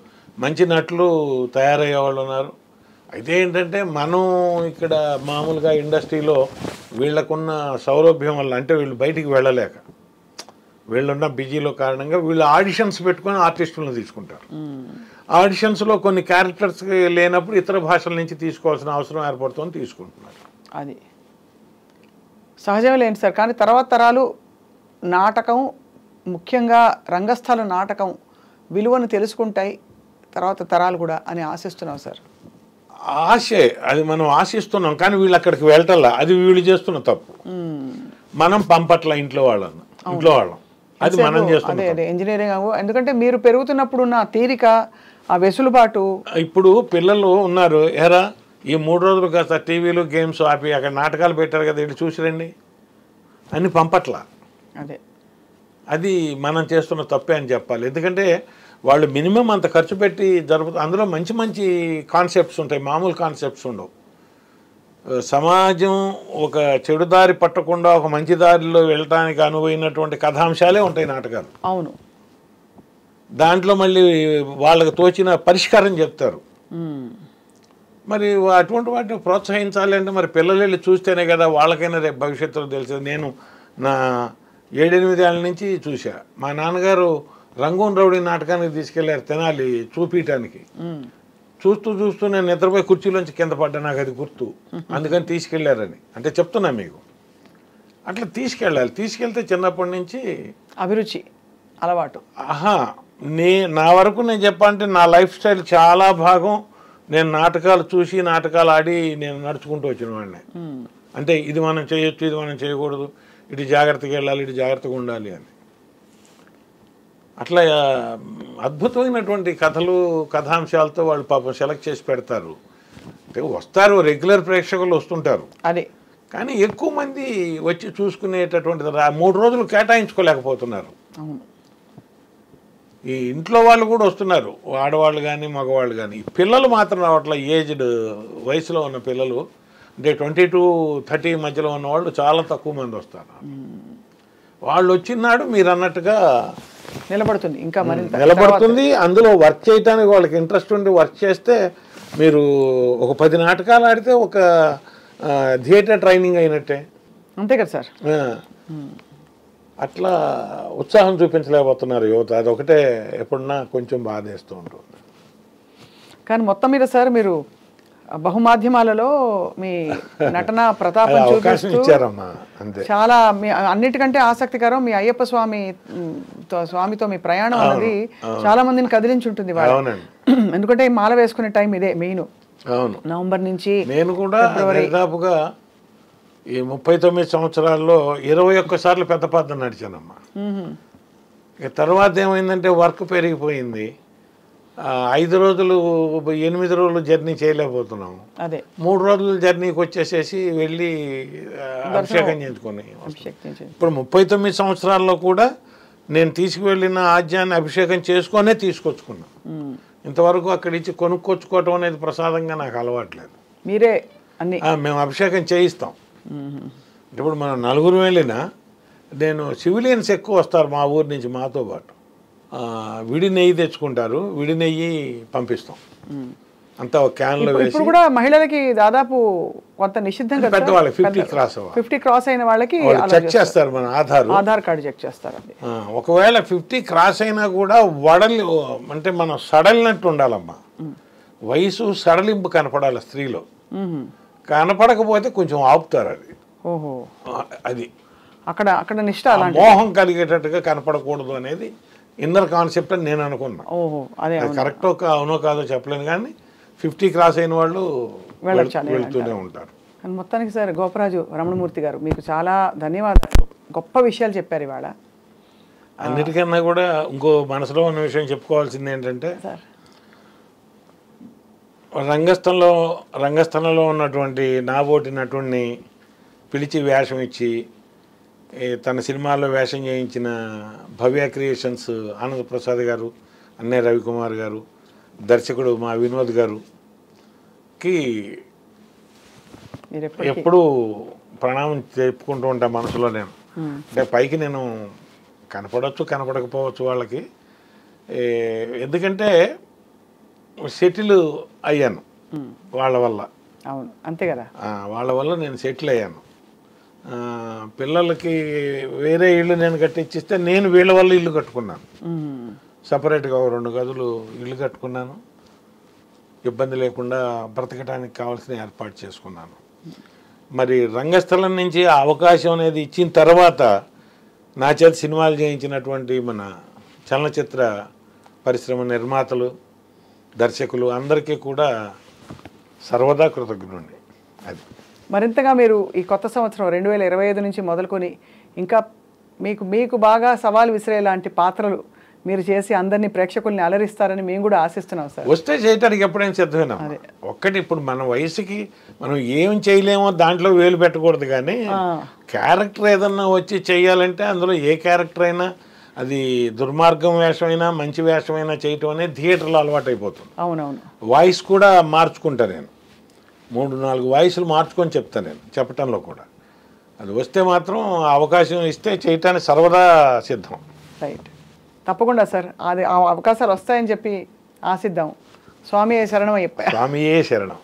మంచి నటులు తయారయ్యే వాళ్ళు ఉన్నారు. అయితే ఏంటంటే మనం ఇక్కడ మామూలుగా ఇండస్ట్రీలో వీళ్ళకున్న సౌలభ్యం వల్ల, అంటే వీళ్ళు బయటికి వెళ్ళలేక వీళ్ళున్న బిజీలో కారణంగా వీళ్ళు ఆడిషన్స్ పెట్టుకొని ఆర్టిస్టులను తీసుకుంటారు. ఆడిషన్స్లో కొన్ని క్యారెక్టర్స్ లేనప్పుడు ఇతర భాషల నుంచి తీసుకోవాల్సిన అవసరం ఏర్పడుతుందని తీసుకుంటున్నారు. అది సహజమే లేండి సార్. కానీ తర్వాత తరాలు నాటకం, ముఖ్యంగా రంగస్థల నాటకం విలువను తెలుసుకుంటాయి తర్వాత తరాలు కూడా అని ఆశిస్తున్నాం సార్. ఆశే, అది మనం ఆశిస్తున్నాం. కానీ వీళ్ళు అక్కడికి వెళ్ళటల్లా, అది వీళ్ళు చేస్తున్న తప్పు. మనం పంపట్ల ఇంట్లో వాళ్ళం. అది మనం చేస్తున్నాం. అదే ఇంజనీరింగ్. ఎందుకంటే మీరు పెరుగుతున్నప్పుడు ఉన్న తీరిక, ఆ వెసులుబాటు. ఇప్పుడు పిల్లలు ఉన్నారు, ఎరా ఈ 3 రోజులు కాస్త టీవీలు గేమ్స్ ఆపి అక్కడ నాటకాలు పెట్టారు కదా, ఇటు చూసిరండి అని పంపట్లా. అది మనం చేస్తున్న తప్పే అని చెప్పాలి. ఎందుకంటే వాళ్ళు మినిమం అంత ఖర్చు పెట్టి అందులో మంచి మంచి కాన్సెప్ట్స్ ఉంటాయి, మామూలు కాన్సెప్ట్స్ ఉండవు. సమాజం ఒక చెడు దారి పట్టకుండా ఒక మంచి దారిలో వెళ్ళటానికి అనువైనటువంటి కథాంశాలే ఉంటాయి నాటకాలు. అవును. దాంట్లో మళ్ళీ వాళ్ళకి తోచిన పరిష్కారం చెప్తారు. మరి అటువంటి వాటిని ప్రోత్సహించాలి అంటే మరి పిల్లలు వెళ్ళి చూస్తేనే కదా వాళ్ళకైనా రేపు భవిష్యత్తులో తెలిసేది. నేను నా 7-8 ఏళ్ళ నుంచి చూసా. మా నాన్నగారు రంగూన్ రౌడీ నాటకానికి తీసుకెళ్లారు తెనాలి చూపించడానికి. చూస్తూ నేను నిద్రపోయి కుర్చీలోంచి కింద పడ్డా, నాకు అది గుర్తు. అందుకని తీసుకెళ్లారని అంటే చెప్తున్నా మీకు. అట్లా తీసుకెళ్ళాలి. తీసుకెళ్తే చిన్నప్పటి నుంచి అభిరుచి, అలవాటు. నా వరకు నేను చెప్పాలంటే నా లైఫ్ స్టైల్ చాలా భాగం నేను నాటకాలు చూసి నాటకాలు ఆడి నేను నడుచుకుంటూ వచ్చిన వాడిని. అంటే ఇది మనం చేయొచ్చు, ఇది మనం చేయకూడదు, ఇటు జాగ్రత్తగా వెళ్ళాలి, ఇటు జాగ్రత్తగా ఉండాలి అని. అట్లా అద్భుతమైనటువంటి కథలు కథాంశాలతో వాళ్ళు పాపం సెలెక్ట్ చేసి పెడతారు. అంటే వస్తారు, రెగ్యులర్ ప్రేక్షకులు వస్తుంటారు, అదే కానీ ఎక్కువ మంది వచ్చి చూసుకునేటటువంటిది 3 రోజులు కేటాయించుకోలేకపోతున్నారు. అవును. ఈ ఇంట్లో వాళ్ళు కూడా వస్తున్నారు, ఆడవాళ్ళు కానీ మగవాళ్ళు కానీ. పిల్లలు మాత్రం రావట్ల. ఏజ్డ్ వయసులో ఉన్న పిల్లలు, అంటే 20 to 30 మధ్యలో ఉన్న వాళ్ళు చాలా తక్కువ మంది వస్తారు. వాళ్ళు వచ్చినాడు మీరు అన్నట్టుగా నిలబడుతుంది, ఇంకా మరింత నిలబడుతుంది. అందులో వర్క్ చేయడానికి వాళ్ళకి ఇంట్రెస్ట్ ఉండి వర్క్ చేస్తే మీరు ఒక 10 నాటకాలు ఆడితే ఒక థియేటర్ ట్రైనింగ్ అయినట్టే. అంతే కదా సార్. అట్లా ఉత్సాహం చూపించలేకపోతున్నారు యువత. అదొకటే ఎప్పుడన్నా కొంచెం బాధేస్తూ ఉంటుంది. కానీ మొత్తం మీద సార్ మీరు బహుమాధ్యమాలలో మీ నటన ప్రతాపం చూపిస్తూ చాలా అన్నిటికంటే ఆసక్తికరం మీ అయ్యప్ప స్వామితో మీ ప్రయాణం అనేది చాలా మందిని కదిలించుంటుంది వాళ్ళు. ఎందుకంటే మాల వేసుకునే టైం ఇదే మెయిన్. నవంబర్ నుంచి నేను కూడా దాదాపుగా ఈ 39 సంవత్సరాల్లో 21 సార్లు పెద్ద పద్మ నడిచానమ్మా. ఇక తర్వాత ఏమైందంటే వర్క్ పెరిగిపోయింది. 5 రోజులు 8 రోజులు జర్నీ చేయలేకపోతున్నాము. అదే 3 రోజులు జర్నీకి వచ్చేసేసి వెళ్ళి అభిషేకం చేయించుకొని. ఇప్పుడు 39 సంవత్సరాల్లో కూడా నేను తీసుకువెళ్ళిన ఆజ్యాన్ని అభిషేకం చేసుకొనే తీసుకొచ్చుకున్నా. ఇంతవరకు అక్కడి నుంచి కొనుక్కొచ్చుకోవటం అనేది ప్రసాదంగా నాకు అలవాట్లేదు. మీరే అన్ని మేము అభిషేకం చేయిస్తాం. ఇప్పుడు మనం 4 వెళ్ళినా నేను సివిలియన్స్ ఎక్కువ వస్తారు మా ఊరి నుంచి మాతో పాటు. విడి నెయ్యి తెచ్చుకుంటారు, విడి నెయ్యి పంపిస్తాం. అంతా ఒక క్యాన్లో వేసి. ఇప్పుడు కూడా మహిళలకి దాదాపు కొంత నిషిద్ధం కదా, పెద్దవాళ్ళకి 50 క్రాస్ అయిన వాళ్ళకి చెక్ చేస్తారు, మన ఆధార్ కార్డు చెక్ చేస్తారు. ఒకవేళ 50 క్రాస్ అయినా కూడా వడలి అంటే మనం సడలినట్టు ఉండాలమ్మా. వయసు సడలింపు కనపడాలి స్త్రీలో. కనపడకపోతే కొంచెం ఆపుతారు. అది ఓహో అది అక్కడ నిష్ఠ, మోహం కలిగేటట్టుగా కనపడకూడదు అనేది ఇన్నర్ కాన్సెప్ట్ అని నేను అనుకున్నా. ఓహో అదే కరెక్టో అవునో కాదో చెప్పలేను, కానీ 50 క్రాస్ అయిన వాళ్ళు వెళ్తూనే ఉంటారు. మొత్తానికి సార్ గోపరాజు రమణమూర్తి గారు మీకు చాలా ధన్యవాదాలు. గొప్ప విషయాలు చెప్పారు ఇవాళ. అన్నిటికన్నా కూడా ఇంకో మనసులో ఉన్న విషయం చెప్పుకోవాల్సింది ఏంటంటే, రంగస్థలంలో ఉన్నటువంటి నాబోటి నటుడిని పిలిచి వేషం ఇచ్చి తన సినిమాల్లో వేషం చేయించిన భవ్య క్రియేషన్స్ ఆనంద్ ప్రసాద్ గారు, అన్నయ్య రవికుమార్ గారు, దర్శకుడు మా వినోద్ గారుకి ఎప్పుడూ ప్రణామం చెప్పుకుంటూ ఉంటాను మనసులో. నేను అంటే పైకి నేను కనపడవచ్చు కనపడకపోవచ్చు వాళ్ళకి, ఎందుకంటే సెటిల్ అయ్యాను వాళ్ళ వల్ల. అవును అంతే కదా, వాళ్ళ వల్ల నేను సెటిల్ అయ్యాను. పిల్లలకి వేరే ఇల్లు నేను కట్టించిస్తే నేను వీళ్ళ వల్ల ఇల్లు కట్టుకున్నాను. సపరేట్గా 2 గదులు ఇల్లు కట్టుకున్నాను. ఇబ్బంది లేకుండా బ్రతకడానికి కావాల్సిన ఏర్పాటు చేసుకున్నాను. మరి రంగస్థలం నుంచి ఆ అవకాశం అనేది ఇచ్చిన తర్వాత నా చేత సినిమాలు చేయించినటువంటి మన చలనచిత్ర పరిశ్రమ నిర్మాతలు, దర్శకులు అందరికీ కూడా సర్వదా కృతజ్ఞుడిని. అది మరింతగా మీరు ఈ కొత్త సంవత్సరం 2025 నుంచి మొదలుకొని ఇంకా మీకు బాగా సవాల్ విసిరేలాంటి పాత్రలు మీరు చేసి అందరినీ ప్రేక్షకుల్ని అలరిస్తారని మేము కూడా ఆశిస్తున్నాం సార్. వస్తే చేయడానికి ఎప్పుడైనా సిద్ధమేనా. ఒక్కటి ఇప్పుడు మన వయసుకి మనం ఏం చేయలేమో దాంట్లో వేలు పెట్టకూడదు, కానీ క్యారెక్టర్ ఏదన్నా వచ్చి చేయాలంటే అందులో ఏ క్యారెక్టర్ అయినా, అది దుర్మార్గం వేషమైనా మంచి వేషమైనా చేయటం అనేది థియేటర్లో అలవాటు అయిపోతుంది. అవునవును. వాయిస్ కూడా మార్చుకుంటా నేను, 3-4 వాయిస్లు మార్చుకొని చెప్తాను నేను చెప్పటంలో కూడా. అది వస్తే మాత్రం అవకాశం ఇస్తే చేయటానికి సర్వదా సిద్ధం. రైట్, తప్పకుండా సార్. అది ఆ అవకాశాలు వస్తాయని చెప్పి ఆశిద్దాం. స్వామియే శరణం అయ్యప్ప. స్వామియే శరణం.